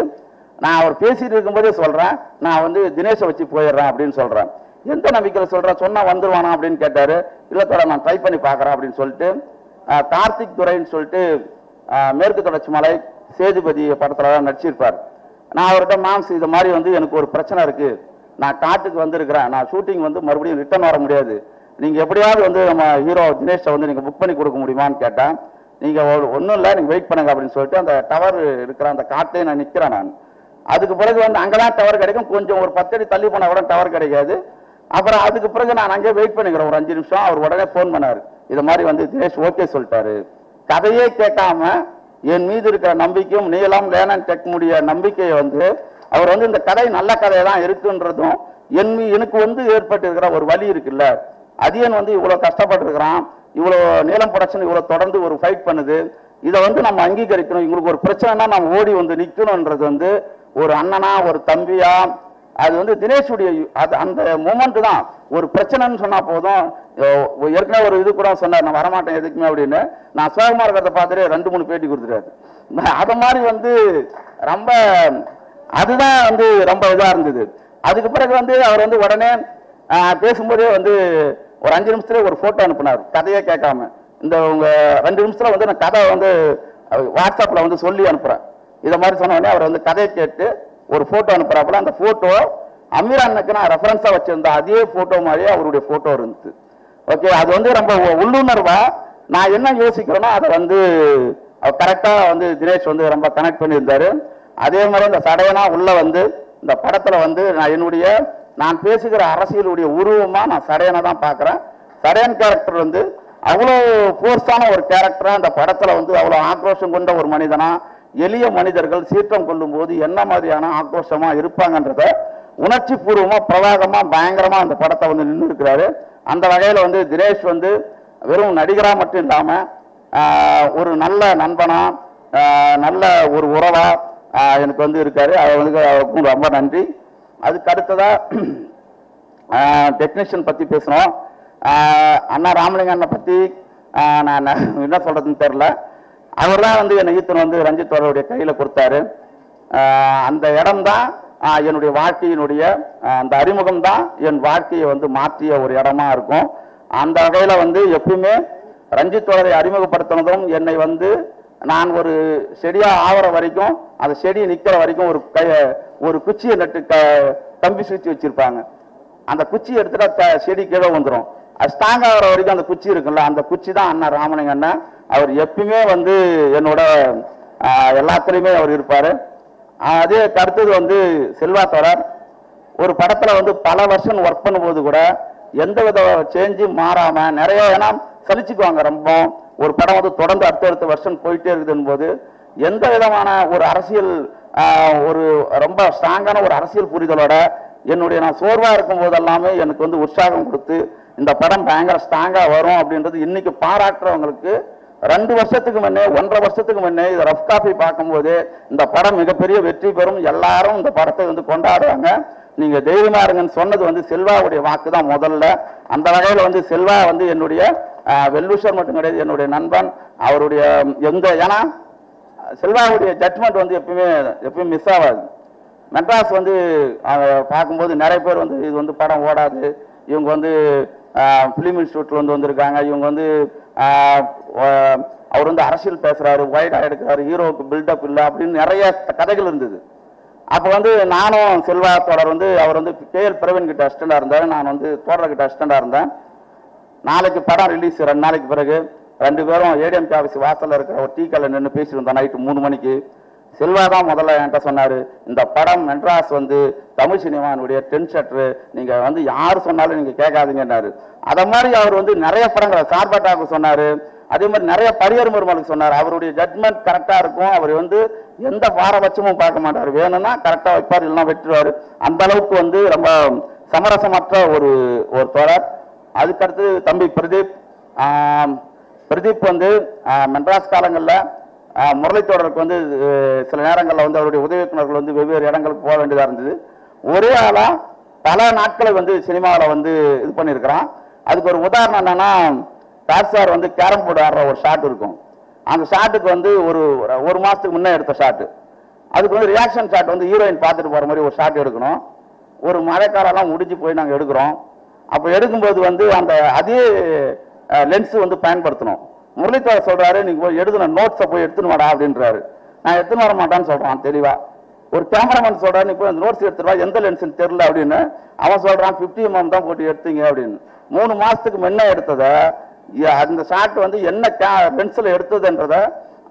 நான் அவர் பேசிட்டு இருக்கும்போதே சொல்றேன், நான் வந்து தினேஷை வச்சு போயிடுறேன் அப்படின்னு சொல்றேன். எந்த நம்பிக்கையில் சொல்றேன், சொன்னா வந்துருவானா அப்படின்னு கேட்டாரு. இல்ல தோழர் நான் ட்ரை பண்ணி பார்க்கறேன் அப்படின்னு சொல்லிட்டு கார்த்திக் துரைன்னு சொல்லிட்டு மேற்கு தொடர்ச்சி மலை சேதுபதி படத்துல தான் நடிச்சிருப்பார். நான் அவர்கிட்ட மாம்ஸ் இது மாதிரி வந்து எனக்கு ஒரு பிரச்சனை இருக்கு, நான் காட்டுக்கு வந்திருக்கிறேன், நான் ஷூட்டிங் வந்து மறுபடியும் ரிட்டர்ன் வர முடியாது, நீங்க எப்படியாவது வந்து நம்ம ஹீரோ தினேஷை வந்து நீங்க புக் பண்ணி கொடுக்க முடியுமான்னு கேட்டேன். நீங்க ஒன்றும் இல்லை, நீங்க வெயிட் பண்ணுங்க அப்படின்னு சொல்லிட்டு அந்த டவர் இருக்கிற அந்த காட்டையும் நான் நிற்கிறேன். நான் அதுக்கு பிறகு வந்து அங்கதான் டவர் கிடைக்கும், கொஞ்சம் ஒரு 10 அடி தள்ளி போனா கூட டவர் கிடைக்காது. அப்புறம் அதுக்கு பிறகு நான் அங்கே வெயிட் பண்ணிக்கிறேன் ஒரு 5 நிமிஷம். அவர் உடனே ஃபோன் பண்ணாரு, இது மாதிரி வந்து தினேஷ் ஓகே சொல்லிட்டாரு. கதையே கேட்காம என் மீது இருக்கிற நம்பிக்கையும் நீளம் லேனன் டெக் முடிய நம்பிக்கையை வந்து அவர் வந்து இந்த கதை நல்ல கதை தான் இருக்குன்றதும் எனக்கு வந்து ஏற்பட்டு இருக்கிற ஒரு வழி இருக்குல்ல, அதியன் வந்து இவ்வளவு கஷ்டப்பட்டு இருக்கிறான், இவ்வளவு நீளம் ப்ரொடக்ஷன் இவ்வளவு தொடர்ந்து ஒரு ஃபைட் பண்ணுது, இதை வந்து நம்ம அங்கீகரிக்கணும், இவங்களுக்கு ஒரு பிரச்சனைனா நம்ம ஓடி வந்து நிற்கணும்ன்றது வந்து ஒரு அண்ணனா ஒரு தம்பியா அது வந்து தினேஷுடைய அந்த மூமெண்ட் தான். ஒரு பிரச்சனைன்னு சொன்னா போதும், ஏற்கனவே ஒரு இது கூட சொன்னார், நான் வரமாட்டேன் எதுக்குமே அப்படின்னு. நான் சிவகுமார் கதை பார்த்துட்டு 2-3 பேட்டி கொடுத்துட்டாரு. அத மாதிரி வந்து ரொம்ப அதுதான் வந்து ரொம்ப இதா இருந்தது. அதுக்கு பிறகு வந்து அவர் வந்து உடனே பேசும்போதே வந்து ஒரு 5 நிமிஷத்துல ஒரு போட்டோ அனுப்பினார், கதையே கேட்காம. இந்த உங்க 2 நிமிஷத்துல வந்து நான் கதை வந்து வாட்ஸ்அப்ல வந்து சொல்லி அனுப்புறேன். இதை மாதிரி சொன்ன உடனே அவர் வந்து கதையை கேட்டு ஒரு போட்டோ அனுப்புறாப்புல. அந்த போட்டோ அமீர் அண்ணனுக்கு நான் ரெஃபரன்ஸா வச்சிருந்த அதே போட்டோ மாதிரியே அவருடைய போட்டோ இருந்துச்சு. ஓகே, அது வந்து ரொம்ப உள்ளுணர்வா நான் என்ன யோசிக்கிறேனோ அதை வந்து கரெக்டா வந்து தினேஷ் வந்து ரொம்ப கனெக்ட் பண்ணியிருந்தாரு. அதே மாதிரி இந்த சடையனா உள்ள வந்து இந்த படத்துல வந்து நான் பேசுகிற அரசியலுடைய உருவமா நான் சடையனை தான் பாக்குறேன். சடையன் கேரக்டர் வந்து அவ்வளோ போர்ஸான ஒரு கேரக்டரா இந்த படத்துல வந்து அவ்வளோ ஆக்ரோஷம் கொண்ட ஒரு மனிதனா, எளிய மனிதர்கள் சீற்றம் கொள்ளும் போது என்ன மாதிரியான ஆக்ரோஷமா இருப்பாங்கன்றத உணர்ச்சி பூர்வமா பிரவாகமா பயங்கரமா அந்த படத்தை வந்து நின்று இருக்கிறாரு. அந்த வகையில வந்து தினேஷ் வந்து வெறும் நடிகரா மட்டும் இல்லாம ஒரு நல்ல நண்பனா, நல்ல ஒரு உறவா எனக்கு வந்து இருக்காரு. அது வந்து அவருக்கும் ரொம்ப நன்றி. அதுக்கு அடுத்ததா டெக்னீஷியன் பத்தி பேசணும். அண்ணா ராமலிங்க அண்ணனை பத்தி நான் என்ன சொல்றதுன்னு தெரியல. அவர் தான் வந்து என்னை ஈத்தன் வந்து ரஞ்சித் அவருடைய கையில கொடுத்தாரு. அந்த இடம் தான் என்னுடைய வாழ்க்கையினுடைய அந்த அறிமுகம் தான் என் வாழ்க்கையை வந்து மாற்றிய ஒரு இடமா இருக்கும். அந்த வகையில வந்து எப்பவுமே ரஞ்சித் அவரை அறிமுகப்படுத்தினதும் என்னை வந்து நான் ஒரு செடியா ஆவற வரைக்கும் அந்த செடி நிக்கிற வரைக்கும் ஒரு குச்சியை நட்டு கம்பி சுற்றி வச்சிருப்பாங்க. அந்த குச்சி எடுத்துட்டா செடி கீழே வந்துடும். அது ஸ்ட்ராங் ஆகிற வரைக்கும் அந்த குச்சி இருக்குல்ல, அந்த குச்சி தான் அண்ணா ராமலிங்க அண்ணன். அவர் எப்பயுமே வந்து என்னோட எல்லாத்துலேயுமே அவர் இருப்பார். அதே அடுத்தது வந்து செல்வா தொடர் ஒரு படத்துல வந்து பல வருஷம் ஒர்க் பண்ணும்போது கூட எந்த வித சேஞ்சும் மாறாம நிறைய, ஏன்னா சலிச்சுக்குவாங்க ரொம்ப. ஒரு படம் வந்து தொடர்ந்து அடுத்தடுத்த வருஷம் போயிட்டே இருக்குதுன்னு போது எந்த விதமான ஒரு அரசியல் ஒரு ரொம்ப ஸ்ட்ராங்கான ஒரு அரசியல் புரிதலோட என்னுடைய நான் சோர்வா இருக்கும் போது எல்லாமே எனக்கு வந்து உற்சாகம் கொடுத்து இந்த படம் பயங்கர ஸ்ட்ராங்கா வரும் அப்படின்றது இன்னைக்கு பாராட்டுறவங்களுக்கு 2 வருஷத்துக்கு முன்னே 1.5 வருஷத்துக்கு முன்னே இதை ரஃப் காப்பி பார்க்கும்போது இந்த படம் மிகப்பெரிய வெற்றி பெறும், எல்லாரும் இந்த படத்தை வந்து கொண்டாடுவாங்க, நீங்க தைரியமா இருங்கன்னு சொன்னது வந்து செல்வாவுடைய வாக்கு தான் முதல்ல. அந்த வகையில் வந்து செல்வா வந்து என்னுடைய வெல்விஷர் மட்டும் கிடையாது, என்னுடைய நண்பன். அவருடைய ஏன்னா செல்வாவுடைய ஜட்மெண்ட் வந்து எப்பயுமே மிஸ் ஆகாது. மெட்ராஸ் வந்து பார்க்கும்போது நிறைய பேர் வந்து இது வந்து படம் ஓடாது, இவங்க வந்து ஃபிலிம் இன்ஸ்டியூட்ல வந்து வந்திருக்காங்க, இவங்க வந்து அவர் வந்து அரசியல் பேசுறாரு, வைடா எடுக்கிறாரு, ஹீரோவுக்கு பில்டப் இல்லை அப்படின்னு நிறைய கதைகள் இருந்தது. அப்போ வந்து நானும் செல்வா தொடர் வந்து அவர் வந்து கேஎல் பிரவீன் கிட்ட அசிஸ்டண்டா இருந்தார், நான் வந்து தோழர் கிட்ட அசிஸ்டண்டா இருந்தேன். நாளைக்கு படம் ரிலீஸ் 2 நாளைக்கு பிறகு 2 பேரும் ஏடிஎம்கே ஆஃபீஸ் வாசல்ல இருக்கிற ஒரு டீ கல்ல நின்று பேசிட்டு இருந்தோம் நைட்டு 3 மணிக்கு. செல்வா தான் முதல்ல என்கிட்ட சொன்னாரு, இந்த படம் மெட்ராஸ் வந்து தமிழ் சினிமானுடைய 10 ஷட்டரு, நீங்க வந்து யாரு சொன்னாலும் நீங்க கேட்காதீங்கன்னாரு. அத மாதிரி அவர் வந்து நிறைய படங்களை சார்பாட்டாவுக்கு சொன்னாரு, அதே மாதிரி நிறைய பரியர் முருமலுக்கு சொன்னார். அவருடைய ஜட்மெண்ட் கரெக்டா இருக்கும், அவர் வந்து எந்த பாரபட்சமும் பார்க்க மாட்டார், வேணும்னா கரெக்டா வைப்பார், இல்லைன்னா வெட்டுவாரு. அந்த அளவுக்கு வந்து ரொம்ப சமரசமற்ற ஒரு தோழர். அதுக்கடுத்து தம்பி பிரதீப் வந்து மெட்ராஸ் காலங்களில் முரளி தொடருக்கு வந்து சில நேரங்களில் வந்து அவருடைய உதவி இயக்குநர்கள் வந்து வெவ்வேறு இடங்களுக்கு போக வேண்டியதாக இருந்தது. ஒரே ஆளா பல நாட்களை வந்து சினிமாவில் வந்து இது பண்ணியிருக்கிறான். அதுக்கு ஒரு உதாரணம் என்னன்னா, டாட் சார் வந்து கேரம் போர்டு ஆடுற ஒரு ஷாட் இருக்கும், அந்த ஷாட்டுக்கு வந்து ஒரு மாசத்துக்கு முன்னே எடுத்த ஷாட்டு, அதுக்கு வந்து ரியாக்ஷன் ஷாட் வந்து ஹீரோயின் பார்த்துட்டு போற மாதிரி ஒரு ஷாட் எடுக்கணும். ஒரு மழைக்காலெல்லாம் முடிஞ்சு போய் நாங்கள் எடுக்கிறோம். அப்போ எடுக்கும்போது வந்து அந்த அதே லென்ஸ் வந்து பயன்படுத்தணும். முரளிதர் சொல்றாரு, நீங்க போய் எழுதுன நோட்ஸை போய் எடுத்துன்னு வாடா அப்படின்றாரு. நான் எடுத்துன்னு வர மாட்டான்னு சொல்றான் தெளிவா. ஒரு கேமராமேன் சொல்றாரு, நீ போய் அந்த நோட்ஸ் எடுத்துட்டு வா, எந்த லென்ஸ்ன்னு தெரியல அப்படின்னு. அவன் சொல்றான் 50 mm தான் போட்டு எடுத்தீங்க அப்படின்னு. 3 மாசத்துக்கு முன்ன எடுத்ததை அந்த ஷாட் வந்து என்ன லென்ஸ்ல எடுத்ததுன்றத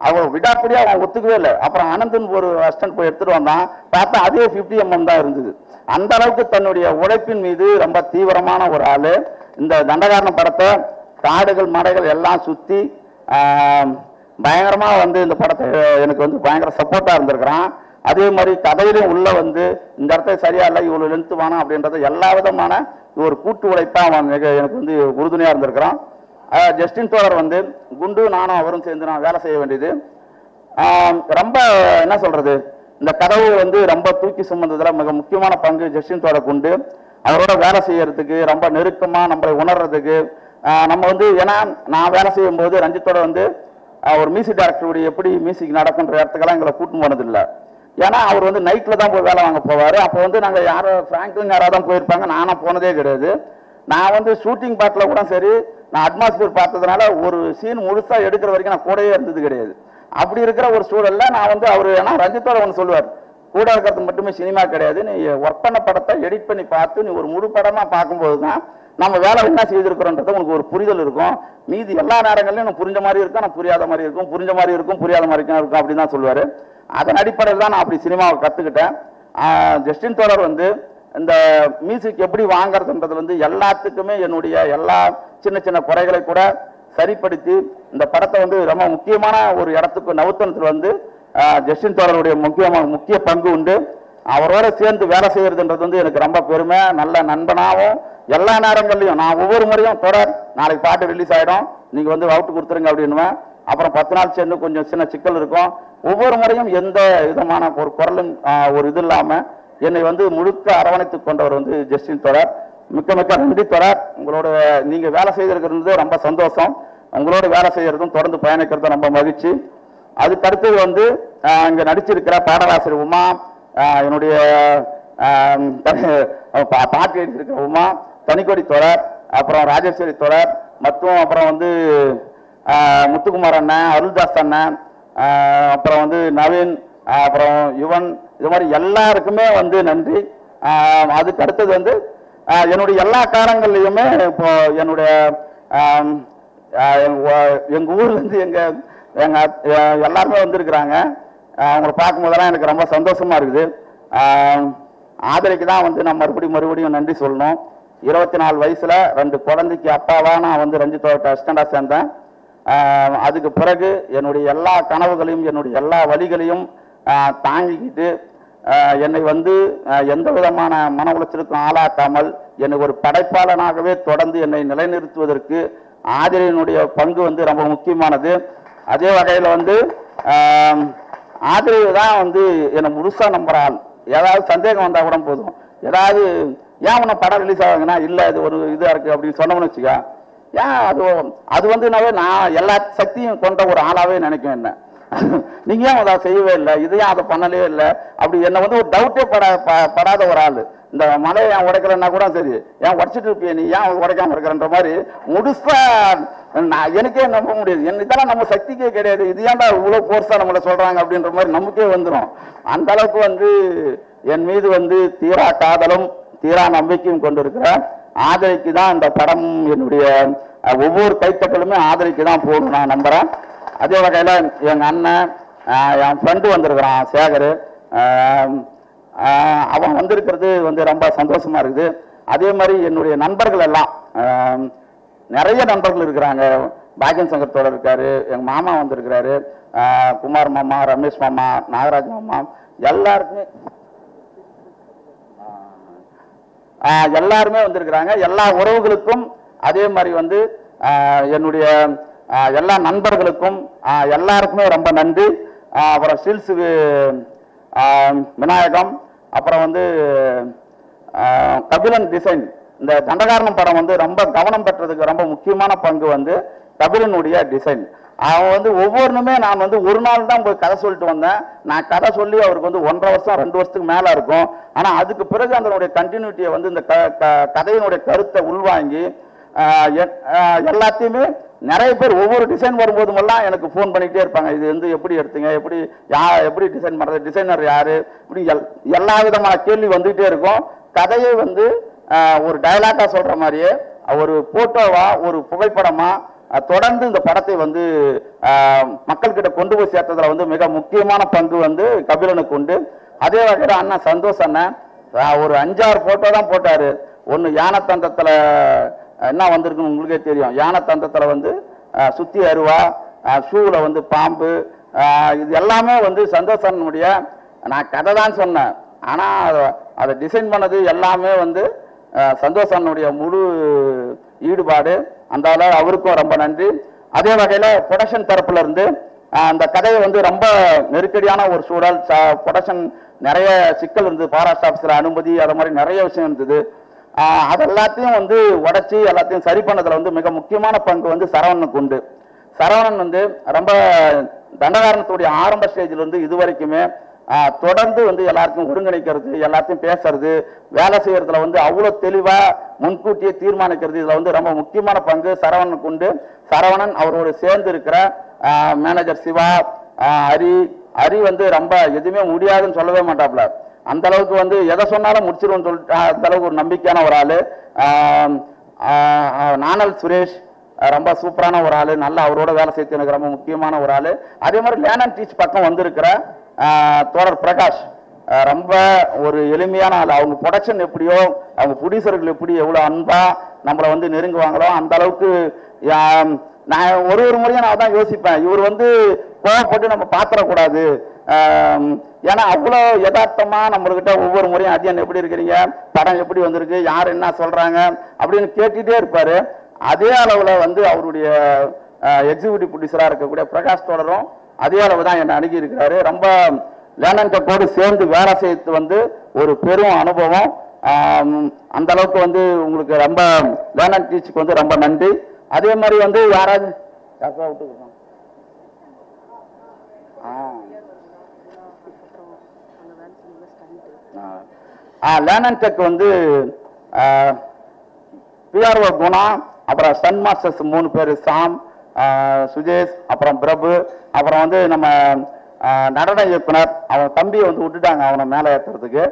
அவன் விடாப்படியா அவன் ஒத்துக்கவே இல்லை. அப்புறம் அனந்தன் ஒரு அசிஸ்டன்ட் போய் எடுத்துட்டு வந்தான், பார்த்தா அதே 50 mm தான் இருந்தது. அந்த அளவுக்கு தன்னுடைய உழைப்பின் மீது ரொம்ப தீவிரமான ஒரு ஆளு. இந்த தண்டகாரண படத்தை காடுகள் மடைகள் எல்லாம் சுத்தி பயங்கரமா வந்து இந்த படத்தை எனக்கு வந்து பயங்கர சப்போர்ட்டா இருந்திருக்கிறான். அதே மாதிரி கதையிலையும் உள்ள வந்து இந்த இடத்த சரியா இல்லை, இவ்வளவு லென்த்து வேணும் அப்படின்றத எல்லா விதமான ஒரு கூட்டு உழைப்பா அவன் எனக்கு வந்து உறுதுணையா இருந்திருக்கிறான். ஜஸ்டின் தோழர் வந்து குண்டு நானும் அவரும் சேர்ந்து நான் வேலை செய்ய வேண்டியது. ரொம்ப என்ன சொல்றது, இந்த கதவு வந்து ரொம்ப தூக்கி சுமந்ததுல மிக முக்கியமான பங்கு ஜஸ்டின் தோழர் உண்டு. அவரோட வேலை செய்யறதுக்கு ரொம்ப நெருக்கமா நம்மளை உணர்றதுக்கு நம்ம வந்து, ஏன்னா நான் வேலை செய்யும் போது ரஞ்சித்தோட வந்து ஒரு மியூசிக் டைரக்டருடைய எப்படி மியூசிக் நடக்குன்ற இடத்துக்கெல்லாம் எங்களை கூட்டு போனது இல்லை. ஏன்னா அவர் வந்து நைட்ல தான் போய் வேலை வாங்க போவாரு. அப்போ வந்து நாங்கள் யாரும் ஃப்ராங்க்லின் யாராவது தான் போயிருப்பாங்க, நானும் போனதே கிடையாது. நான் வந்து ஷூட்டிங் பார்ட்டில் கூட சரி, நான் அட்மாஸ்பியர் பார்த்ததுனால ஒரு சீன் முழுசா எடுக்கிற வரைக்கும் நான் கூடவே இருந்தது கிடையாது. அப்படி இருக்கிற ஒரு சூழல்ல நான் வந்து அவர், ஏன்னா ரஞ்சித்தோட ஒன்று சொல்லுவார், கூட இருக்கிறது மட்டுமே சினிமா கிடையாது, நீ ஒர்க் பண்ண படத்தை எடிட் பண்ணி பார்த்து நீ ஒரு முழு படமா பார்க்கும்போது தான் நம்ம வேலை என்ன செய்திருக்கிறோன்றது உங்களுக்கு ஒரு புரிதல் இருக்கும். மீதி எல்லா நேரங்களையும் நான் புரிஞ்ச மாதிரி இருக்கும், நான் புரியாத மாதிரி இருக்கும், புரிஞ்ச மாதிரி இருக்கும், புரியாத மாதிரி இருக்கும் அப்படின்னு தான் சொல்லுவாரு. அதன் அடிப்படையில் தான் நான் அப்படி சினிமாவை கற்றுக்கிட்டேன். ஜஸ்டின் தோழர் வந்து இந்த மியூசிக் எப்படி வாங்கறதுன்றது வந்து எல்லாத்துக்குமே என்னுடைய எல்லா சின்ன சின்ன குறைகளை கூட சரிப்படுத்தி இந்த படத்தை வந்து ரொம்ப முக்கியமான ஒரு இடத்துக்கு நவுத்தனத்தில் வந்து ஜஸ்டின் தோழருடைய முக்கிய பங்கு உண்டு. அவரோட சேர்ந்து வேலை செய்யறதுன்றது வந்து எனக்கு ரொம்ப பெருமை. நல்ல நண்பனாகவும் எல்லா நேரங்கள்லையும் நான் ஒவ்வொரு முறையும் தொடர் நாளைக்கு பாட்டு ரிலீஸ் ஆகிடும், நீங்கள் வந்து அவுட்டு கொடுத்துருங்க அப்படின்னுவேன். அப்புறம் 10 நாள் சேர்ந்து கொஞ்சம் சின்ன சிக்கல் இருக்கும். ஒவ்வொரு முறையும் எந்த விதமான ஒரு குரலும் ஒரு இது இல்லாமல் என்னை வந்து முழுக்க அரவணைத்துக் கொண்டவர் வந்து ஜஸ்டின் தொடர். மிக்க மிக்க நன்றி தொடர். உங்களோட நீங்கள் வேலை செய்திருக்கிறது ரொம்ப சந்தோஷம். உங்களோட வேலை செய்யறதும் தொடர்ந்து பயணிக்கிறதும் ரொம்ப மகிழ்ச்சி. அதுக்கு அடுத்தது வந்து இங்கே நடிச்சிருக்கிற பாடலாசிரியர் உமா, என்னுடைய பாட்டு எழுதியிருக்கிற உமா, தனிக்கொடி தொடர், அப்புறம் ராஜேஸ்வரி தொடர், மற்றும் அப்புறம் வந்து முத்துக்குமார் அண்ணன், அருள்தாஸ் அண்ணன், அப்புறம் வந்து நவீன், அப்புறம் யுவன், இது மாதிரி எல்லாருக்குமே வந்து நன்றி. அதுக்கு அடுத்தது வந்து என்னுடைய எல்லா காலங்கள்லையுமே இப்போ என்னுடைய எங்க ஊர்ல இருந்து எங்க எல்லாருமே வந்திருக்கிறாங்க. அவங்களை பார்க்கும்போதெல்லாம் எனக்கு ரொம்ப சந்தோஷமா இருக்குது. ஆதரிக்கு தான் வந்து நான் மறுபடியும் நன்றி சொல்லணும். 24 வயசுல 2 குழந்தைக்கு அப்பாவா நான் வந்து ரஞ்சித்தோட அசிஸ்டண்டா சேர்ந்தேன். அதுக்கு பிறகு என்னுடைய எல்லா கனவுகளையும் என்னுடைய எல்லா வழிகளையும் தாங்கிக்கிட்டு என்னை வந்து எந்த விதமான மன உளைச்சலுக்கும் ஆளாக்காமல் என்னை ஒரு படைப்பாளனாகவே தொடர்ந்து என்னை நிலைநிறுத்துவதற்கு ஆதிரையினுடைய பங்கு வந்து ரொம்ப முக்கியமானது. அதே வகையில் வந்து ஆதிரை தான் வந்து என்னை முழுசா நம்புற ஆள். ஏதாவது சந்தேகம் வந்தா கூட போதும், ஏதாவது ஏன் உன்னை படம் ரிலீஸ் ஆகுதுன்னா இல்லை இது ஒரு இதா இருக்கு அப்படின்னு சொன்னோம்னு வச்சுக்கா, ஏன் அது வந்து நான் எல்லா சக்தியும் கொண்ட ஒரு ஆளாவே நினைக்கும். என்ன நீங்க ஏன் அதை செய்யவே இல்லை, இது ஏன் அதை பண்ணவே இல்லை அப்படி என்ன வந்து ஒரு டவுட்டே படாத ஒரு ஆள். இந்த மலையை ஏன் உடைக்கலன்னா கூட சரி, ஏன் உடைச்சிட்டு இருப்பிய நீ ஏன் உடைக்காம இருக்கிறன்ற மாதிரி முழுசா எனக்கே நம்ப முடியாது. இதெல்லாம் நம்ம சக்திக்கே கிடையாது, இது ஏன்டா இவ்வளவு போர்ஸா நம்மள சொல்றாங்க அப்படின்ற மாதிரி நமக்கே வந்துடும். அந்த அளவுக்கு வந்து என் மீது வந்து தீரா காதலும் தீரா நம்பிக்கையும் கொண்டிருக்கிற ஆதரிக்கு தான் இந்த படம், என்னுடைய ஒவ்வொரு கைத்தட்டலுமே ஆதரிக்கு தான் போகணும் நான் நம்புறேன். அதே வகையில எங்க அண்ணன் என் ஃப்ரெண்டு வந்திருக்கிறான் சேகர், அவன் வந்திருக்கிறது வந்து ரொம்ப சந்தோஷமா இருக்குது. அதே மாதிரி என்னுடைய நண்பர்கள் எல்லாம் நிறைய நண்பர்கள் இருக்கிறாங்க. பாக்கியன் சங்கர் தோழர் இருக்காரு, எங்க மாமா வந்திருக்கிறாரு, குமார் மாமா, ரமேஷ் மாமா, நாகராஜ் மாமா, எல்லாருமே வந்திருக்கிறாங்க. எல்லா உறவுகளுக்கும் அதே மாதிரி வந்து என்னுடைய எல்லா நண்பர்களுக்கும் எல்லாருக்குமே ரொம்ப நன்றி. அப்புறம் ஸ்டில்ஸ் விநாயகம், அப்புறம் வந்து கபிலன் டிசைன், இந்த தண்டகாரணம் படம் வந்து ரொம்ப கவனம் பெற்றதுக்கு ரொம்ப முக்கியமான பங்கு வந்து கபிலனுடைய டிசைன். அவன் வந்து ஒவ்வொன்றுமே நான் வந்து ஒரு நாள் தான் போய் கதை சொல்லிட்டு வந்தேன். நான் கதை சொல்லி அவருக்கு வந்து 1.5 வருஷம் 2 வருஷத்துக்கு மேல இருக்கும். ஆனா அதுக்கு பிறகு அதனுடைய கண்டினியூட்டியை வந்து இந்த கதையினுடைய கருத்தை உள்வாங்கி எல்லாத்தையுமே நிறைய பேர் ஒவ்வொரு டிசைன் வரும்போதுமெல்லாம் எனக்கு ஃபோன் பண்ணிட்டே இருப்பாங்க, இது வந்து எப்படி எடுத்தீங்க, எப்படி டிசைன் பண்றது, டிசைனர் யாரு, இப்படி எல்லா விதமான கேள்வி வந்துகிட்டே இருக்கும். கதையை வந்து ஒரு டயலாக்கா சொல்ற மாதிரியே ஒரு போட்டோவா ஒரு புகைப்படமா தொடர்ந்து இந்த படத்தை வந்து மக்கள் கிட்ட கொண்டு போய் சேர்த்ததுல வந்து மிக முக்கியமான பங்கு வந்து கபிலனுக்கு உண்டு. அதே வகையில் அண்ணன் சந்தோஷ் அண்ணன் ஒரு 5-6 போட்டோ தான் போட்டாரு. ஒன்னு யானத்தந்தத்துல என்ன வந்திருக்குன்னு உங்களுக்கே தெரியும். யானத்தந்தத்துல வந்து சுத்தி அருவா, ஷூல வந்து பாம்பு, இது எல்லாமே வந்து சந்தோஷ் அண்ணனுடைய, நான் கதை தான் சொன்னேன், ஆனா அதை டிசைன் பண்ணது எல்லாமே வந்து சந்தோஷ் அண்ணனுடைய முழு ஈடுபாடு. அந்த அவருக்கும் ரொம்ப நன்றி. அதே வகையில ப்ரொடக்ஷன் தரப்புல இருந்து அந்த கதையை வந்து ரொம்ப நெருக்கடியான ஒரு சூழல், ப்ரொடக்ஷன் நிறைய சிக்கல் இருந்தது, ஃபாரஸ்ட் ஆஃபீஸர் அனுமதி, அது மாதிரி நிறைய விஷயம் இருந்தது. அது எல்லாத்தையும் வந்து உடைச்சி எல்லாத்தையும் சரி பண்ணதுல வந்து மிக முக்கியமான பங்கு வந்து சரவணனுக்கு உண்டு. சரவணன் வந்து ரொம்ப தண்டகாரணத்துடைய ஆரம்ப ஸ்டேஜில் இருந்து இது வரைக்குமே தொடர்ந்து வந்து எல்லாருக்கும் ஒருங்கிணைக்கிறது, எல்லாத்தையும் பேசுறது, வேலை செய்யறதுல வந்து அவ்வளவு தெளிவா முன்கூட்டியே தீர்மானிக்கிறது, இதுல வந்து ரொம்ப முக்கியமான பங்கு சரவணனுக்கு உண்டு. சரவணன் அவரோடு சேர்ந்து இருக்கிற மேனேஜர் சிவா, ஹரி வந்து ரொம்ப எதுவுமே முடியாதுன்னு சொல்லவே மாட்டாப்ல, அந்த அளவுக்கு வந்து எதை சொன்னாலும் முடிச்சிருவோம்னு சொல்லிட்டு அந்த அளவுக்கு ஒரு நம்பிக்கையான ஒரு ஆளு. நானல் சுரேஷ் ரொம்ப சூப்பரான ஒரு ஆளு, நல்லா அவரோட வேலை செய்து எனக்கு ரொம்ப முக்கியமான ஒரு ஆளு. அதே மாதிரி லேர்ன் அண்ட் டீச் பக்கம் வந்திருக்கிற தோழர் பிரகாஷ் ரொம்ப ஒரு எளிமையான ஆள். அவங்க ப்ரொடக்ஷன் எப்படியோ, அவங்க ப்ரொடியூசர்கள் எப்படி எவ்வளவு அன்பா நம்மளை வந்து நெருங்குவாங்களோ அந்த அளவுக்கு. நான் ஒரு முறையும் நான் தான் யோசிப்பேன், இவர் வந்து கோவப்பட்டு நம்ம பாத்திரக்கூடாது, ஏன்னா அவ்வளோ யதார்த்தமா நம்மகிட்ட ஒவ்வொரு முறையும் அதியன் எப்படி இருக்கிறீங்க, படம் எப்படி வந்திருக்கு, யார் என்ன சொல்றாங்க அப்படின்னு கேட்டுட்டே இருப்பாரு. அதே அளவுல வந்து அவருடைய எக்ஸிக்யூட்டிவ் ப்ரொடியூசரா இருக்கக்கூடிய பிரகாஷ் தோழரும் அதே அளவு தான் என்னை அணுகி இருக்கிறாரு. ரொம்ப லேர்ன் சேர்ந்து வேலை செய்து வந்து ஒரு பெரும் அனுபவம். அந்த அளவுக்கு வந்து உங்களுக்கு ரொம்ப லேர்ன் அண்ட் டீச்சுக்கு வந்து ரொம்ப நன்றி. அதே மாதிரி வந்து யாராவது லேர்ன் அண்ட் டெக் வந்து பிஆர்ஓ குணா, அப்புறம் சன் மாஸ்டர்ஸ் 3 பேர், சாம், சுஜேஷ், அப்புறம் பிரபு, அப்புறம் வந்து நம்ம நடன இயக்குனர் அவன் தம்பியை வந்து விட்டுட்டாங்க அவனை மேலே ஏற்றுறதுக்கு.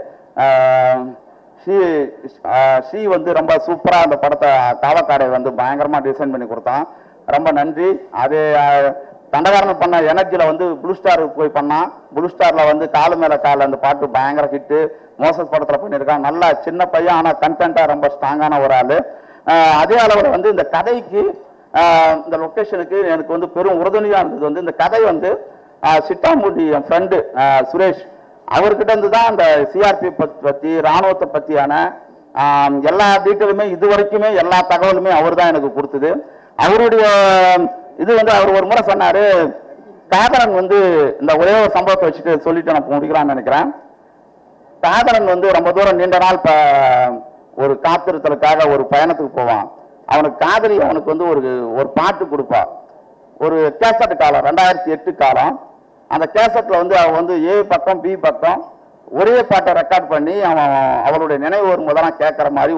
ஸ்ரீ வந்து ரொம்ப சூப்பராக அந்த படத்தை காவக்காடை வந்து பயங்கரமாக டிசைன் பண்ணி கொடுத்தான். ரொம்ப நன்றி. அது தண்டகாரன் பண்ண எனர்ஜியில் வந்து ப்ளூ ஸ்டார் போய் பண்ணான். ப்ளூ ஸ்டாரில் வந்து காலு மேலே கால் அந்த பாட்டு பயங்கர ஹிட்டு. மோசஸ் படத்தில் பண்ணியிருக்கான். நல்லா சின்ன பையன், ஆனால் கண்டென்ட்டாக ரொம்ப ஸ்ட்ராங்கான ஒரு ஆள். அதே அளவில் வந்து இந்த கதைக்கு இந்த லொக்கேஷனுக்கு எனக்கு வந்து பெரும் உறுதுணையாக இருந்தது வந்து இந்த கதை வந்து சிட்டாமூட்டி என் ஃப்ரெண்டு சுரேஷ் அவர்கிட்ட இருந்து தான் அந்த சிஆர்பிஎஃப் பற்றி ராணுவத்தை பற்றியான எல்லா டீட்டெயிலுமே இது வரைக்குமே எல்லா தகவலுமே அவர் தான் எனக்கு கொடுத்தது. அவருடைய இது வந்து அவர் ஒரு முறை சொன்னார், காதரன் வந்து இந்த ஒரே ஒரு சம்பவத்தை வச்சுட்டு சொல்லிட்டு நான் முடிக்கலாம்னு நினைக்கிறேன். காதரன் வந்து ரொம்ப தூரம் நீண்ட நாள் ஒரு காத்திருத்தலுக்காக ஒரு பயணத்துக்கு போவான். அவனுக்கு காதலி அவனுக்கு வந்து ஒரு பாட்டு கொடுப்பா. ஒரு கேசட் காலம் 2008 காலம். அந்த கேசட்ல வந்து அவன் வந்து ஏ பக்கம் பி பக்கம் ஒரே பாட்டை ரெக்கார்ட் பண்ணி அவளுடைய நினைவு வரும்போதெல்லாம் கேட்குற மாதிரி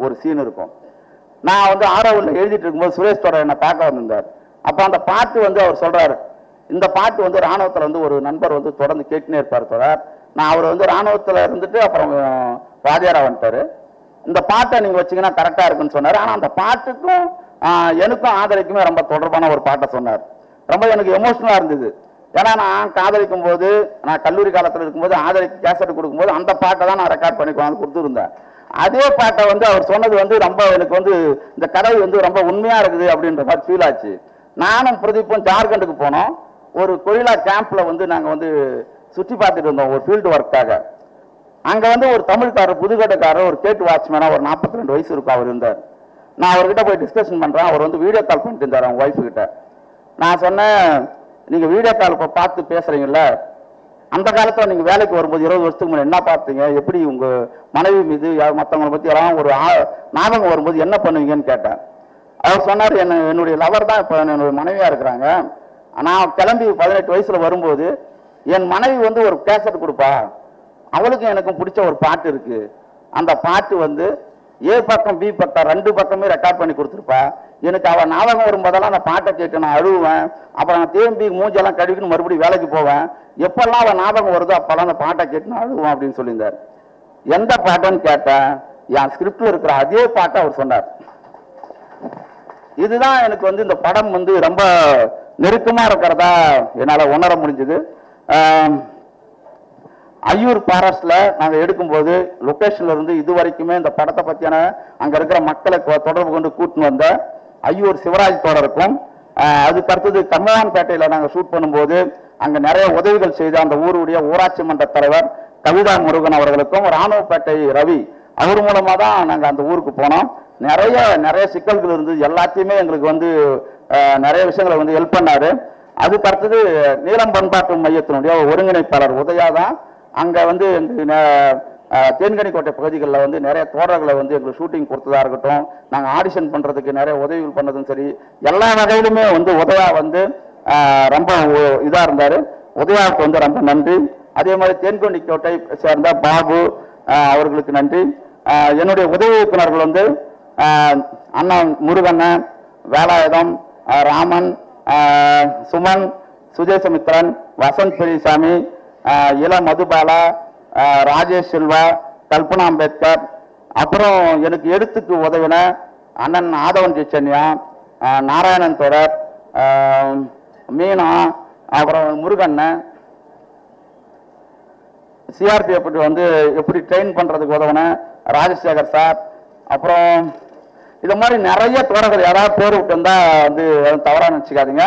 ஒரு சீன் இருக்கும். நான் வந்து ஆரோவில் எழுதிட்டு இருக்கும்போது சுரேஷ் தொடர் என்னை பார்க்க வந்திருந்தார். அப்போ அந்த பாட்டு வந்து அவர் சொல்றாரு, இந்த பாட்டு வந்து ராணுவத்தில் வந்து ஒரு நண்பர் வந்து தொடர்ந்து கேட்டுனே இருப்பார் தொடர். நான் அவர் வந்து ராணுவத்தில் இருந்துட்டு அப்புறம் வாதியாரா வந்துட்டாரு. இந்த பாட்டை நீங்க வச்சீங்கன்னா கரெக்டா இருக்குன்னு சொன்னாரு. ஆனா அந்த பாட்டுக்கும் எனக்கும் ஆதரிக்குமே ரொம்ப தொடர்பான ஒரு பாட்டை சொன்னார். ரொம்ப எனக்கு எமோஷனலா இருந்தது. ஏன்னா நான் காதலிக்கும் போது, நான் கல்லூரி காலத்தில் இருக்கும்போது ஆதரிக்கு கேசட் கொடுக்கும்போது அந்த பாட்டை தான் நான் ரெக்கார்ட் பண்ணி கொடுத்துருந்தேன். அதே பாட்டை வந்து அவர் சொன்னது வந்து ரொம்ப எனக்கு வந்து இந்த கதை வந்து ரொம்ப உண்மையா இருக்குது அப்படின்ற மாதிரி ஃபீல் ஆச்சு. நானும் பிரதீப்பும் ஜார்க்கண்டுக்கு போனோம். ஒரு கொரில்லா கேம்ப்ல வந்து நாங்கள் வந்து சுற்றி பார்த்துட்டு இருந்தோம் ஒரு ஃபீல்டு ஒர்க்காக. அங்கே வந்து ஒரு தமிழ்காரர் புதுக்கோட்டைக்காரர் ஒரு கேட் வாட்ச்மேனா ஒரு 42 வயசு இருக்கும் அவர் இருந்தார். நான் அவர்கிட்ட போய் டிஸ்கஷன் பண்ணுறேன். அவர் வந்து வீடியோ கால் பண்ணிட்டு இருந்தார் அவங்க ஒய்ஃபு கிட்ட. நான் சொன்னேன், நீங்கள் வீடியோ கால் இப்போ பார்த்து பேசுகிறீங்கல்ல, அந்த காலத்தில் நீங்கள் வேலைக்கு வரும்போது 20 வருஷத்துக்கு முன்னாடி என்ன பார்த்தீங்க, எப்படி உங்கள் மனைவி மீது மற்றவங்களை பற்றி எல்லாம் ஒரு ஞாபகம் வரும்போது என்ன பண்ணுவீங்கன்னு கேட்டேன். அவர் சொன்னார், என்னுடைய லவர் தான் இப்போ என்னுடைய மனைவியாக இருக்கிறாங்க. நான் கிளம்பி 18 வயசில் வரும்போது என் மனைவி வந்து ஒரு கேசட் கொடுப்பா, அவளுக்கும் எனக்கும் பிடிச்ச ஒரு பாட்டு இருக்கு. அந்த பாட்டு வந்து ஏ பக்கம் பி பக்கம் 2 பக்கமே ரெக்கார்ட் பண்ணி கொடுத்துருப்பா. எனக்கு அவள் ஞாபகம் வரும்போதெல்லாம் அந்த பாட்டை கேட்டு நான் அழுவேன். அப்புறம் நான் தேம்பி மூஞ்செல்லாம் கழுவிக்கணும் மறுபடியும் வேலைக்கு போவேன். எப்பெல்லாம் அவள் ஞாபகம் வருதோ அப்பெல்லாம் அந்த பாட்டை கேட்டு நான் அழுவேன் அப்படின்னு சொல்லியிருந்தார். எந்த பாட்டுன்னு கேட்டேன். என் ஸ்கிரிப்ட்ல இருக்கிற அதே பாட்டை அவர் சொன்னார். இதுதான் எனக்கு வந்து இந்த படம் வந்து ரொம்ப நெருக்கமா இருக்கிறதா என்னால் உணர முடிஞ்சது. ஐயூர் ஃபாரஸ்ட்ல நாங்கள் எடுக்கும்போது லொக்கேஷன்ல இருந்து இது வரைக்குமே இந்த படத்தை பற்றியான அங்கே இருக்கிற மக்களை தொடர்பு கொண்டு கூட்டின்னு வந்த ஐயூர் சிவராஜ் தோழருக்கும், அதுக்கு அடுத்தது கம்மவான்பேட்டையில் நாங்கள் ஷூட் பண்ணும்போது அங்கே நிறைய உதவிகள் செய்த அந்த ஊருடைய ஊராட்சி மன்ற தலைவர் கவிதா முருகன் அவர்களுக்கும், ராணுவப்பேட்டை ரவி அவர் மூலமாக தான் நாங்கள் அந்த ஊருக்கு போனோம். நிறைய சிக்கல்கள் இருந்தது. எல்லாத்தையுமே எங்களுக்கு வந்து நிறைய விஷயங்களை வந்து ஹெல்ப் பண்ணாரு. அதுக்கு அடுத்தது நீலம் பண்பாட்டு மையத்தினுடைய ஒருங்கிணைப்பாளர் உதயா தான் அங்கே வந்து தேன்கனிக்கோட்டை பகுதிகளில் வந்து நிறைய தோழர்களை வந்து எங்களுக்கு ஷூட்டிங் கொடுத்ததா இருக்கட்டும், நாங்கள் ஆடிஷன் பண்ணுறதுக்கு நிறைய உதவிகள் பண்ணதும் சரி, எல்லா வகையிலுமே வந்து உதயா வந்து ரொம்ப இதாக இருந்தார். உதயாவுக்கு வந்து ரொம்ப நன்றி. அதே மாதிரி தேன்கனிக்கோட்டை சேர்ந்த பாபு அவர்களுக்கு நன்றி. என்னுடைய உதவி இயக்குநர்கள் வந்து அண்ணன் முருகண்ணன், வேலாயுதம், ராமன், சுமன், சுஜேசமித்ரன், வசந்த் பெரியசாமி, இள மதுபாலா, ராஜேஷ் சில்வா, கல்பனா அம்பேத்கர், அப்புறம் எனக்கு எழுத்துக்கு உதவின அண்ணன் ஆதவன் ஜெச்சன்யா, நாராயணன் தொடர், மீனா, அப்புறம் முருகண்ணன், சிஆர்பிஎஃப் வந்து எப்படி ட்ரெயின் பண்றதுக்கு உதவின ராஜசேகர் சார், அப்புறம் இது மாதிரி நிறைய தோழர்கள் யாராவது பேர் விட்டு இருந்தா வந்து தவறா நினைச்சுக்காதீங்க.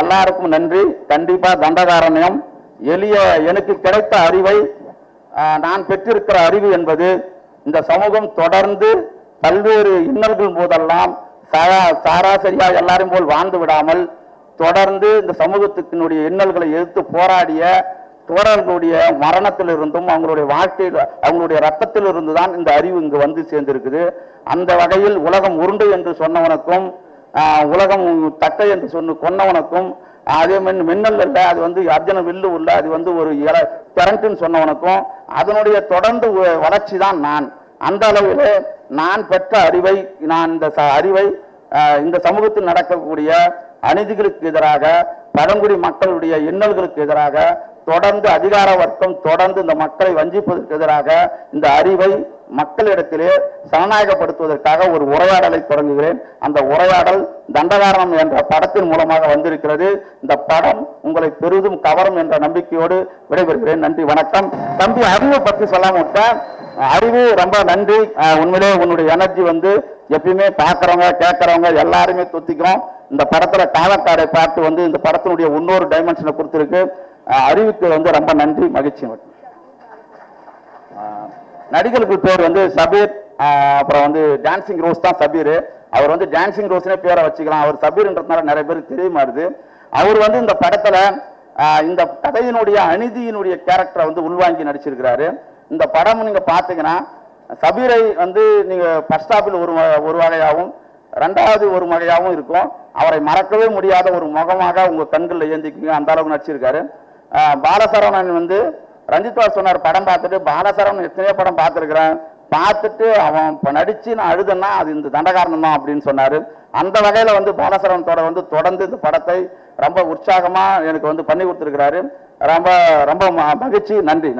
எல்லாருக்கும் நன்றி. கண்டிப்பா தண்டகாரண்யம் எளிய எனக்கு கிடைத்த அறிவை, நான் பெற்றிருக்கிற அறிவு என்பது இந்த சமூகம் தொடர்ந்து பல்வேறு இன்னல்கள் போதெல்லாம் சராசரியா எல்லாரும் போல் வாழ்ந்து விடாமல் தொடர்ந்து இந்த சமூகத்தினுடைய இன்னல்களை எதிர்த்து போராடிய தோழர்களுடைய மரணத்திலிருந்தும் அவங்களுடைய வாழ்க்கையில் அவங்களுடைய ரத்தத்தில் இருந்துதான் இந்த அறிவு இங்கு வந்து சேர்ந்திருக்குது. அந்த வகையில் உலகம் உருண்டு என்று சொன்னவனுக்கும் உலகம் தட்டை என்று கொன்னவனுக்கும், அதே மின்னல் இல்லை அது வந்து அர்ஜுன வில்லு உள்ள அது வந்து ஒரு கரண்ட்னு சொன்னவனுக்கும் அதனுடைய தொடர்ந்து வளர்ச்சி தான் நான். அந்த அளவில் நான் பெற்ற அறிவை, நான் இந்த அறிவை இந்த சமூகத்தில் நடக்கக்கூடிய அநீதிகளுக்கு எதிராக, பழங்குடி மக்களுடைய இன்னல்களுக்கு எதிராக, தொடர்ந்து அதிகார வர்க்கம் தொடர்ந்து இந்த மக்களை வஞ்சிப்பதற்கு எதிராக இந்த அறிவை மக்களிடத்திலே சனநாயகப்படுத்துவதற்காக ஒரு உரையாடலை தொடங்குகிறேன். அந்த உரையாடல் தண்டகாரணம் என்ற படத்தின் மூலமாக வந்திருக்கிறது. இந்த படம் உங்களை பெரிதும் கவரும் என்ற நம்பிக்கையோடு விடைபெறுகிறேன். நன்றி, வணக்கம். தம்பி அறிவை பற்றி சொல்லாம விட்டேன். அறிவு ரொம்ப நன்றி. உண்மையிலே உன்னுடைய எனர்ஜி வந்து எப்பயுமே பார்க்கறவங்க கேட்கறவங்க எல்லாருமே தொத்திக்கிறோம். இந்த படத்துல காலக்காடை பார்த்து வந்து இந்த படத்தினுடைய இன்னொரு டைமென்ஷனை கொடுத்துருக்கு. அறிவுக்கு வந்து ரொம்ப நன்றி, மகிழ்ச்சி. நடிகர்களுக்கு பேர் வந்து சபீர், அப்புறம் வந்து டான்சிங் ரோஸ் தான் சபீர். அவர் வந்து டான்சிங் ரோஸ்னே பேரை வச்சுக்கலாம். அவர் சபீர்ன்றதுனால நிறைய பேருக்கு தெரிய மாறுது. அவர் வந்து இந்த படத்துல இந்த கதையினுடைய அநீதியினுடைய கேரக்டரை வந்து உள்வாங்கி நடிச்சிருக்கிறாரு. இந்த படம் நீங்க பாத்தீங்கன்னா சபீரை வந்து நீங்க ஃபர்ஸ்ட் ஹாஃபில் ஒரு வகையாகவும் ரெண்டாவது ஒரு வகையாகவும் இருக்கும். அவரை மறக்கவே முடியாத ஒரு முகமாக உங்க கண்களில் ஏந்திக்குங்க, அந்த அளவுக்கு நடிச்சிருக்காரு. பாலசரவணன் வந்து ரஞ்சித்வார் சொன்னார் படம் பார்த்துட்டு, பாலசரவணன் எத்தனையோ படம் பார்த்துருக்கிறேன், பார்த்துட்டு அவன் நடிச்சு நான் அழுதுன்னா அது இந்த தண்டகாரணம் தான் அப்படின்னு சொன்னாரு. அந்த வகையில வந்து பாலசரவணத்தோட வந்து தொடர்ந்து இந்த படத்தை ரொம்ப உற்சாகமா எனக்கு வந்து பண்ணி கொடுத்துருக்கிறாரு. ரொம்ப ரொம்ப மகிழ்ச்சி. நன்றி.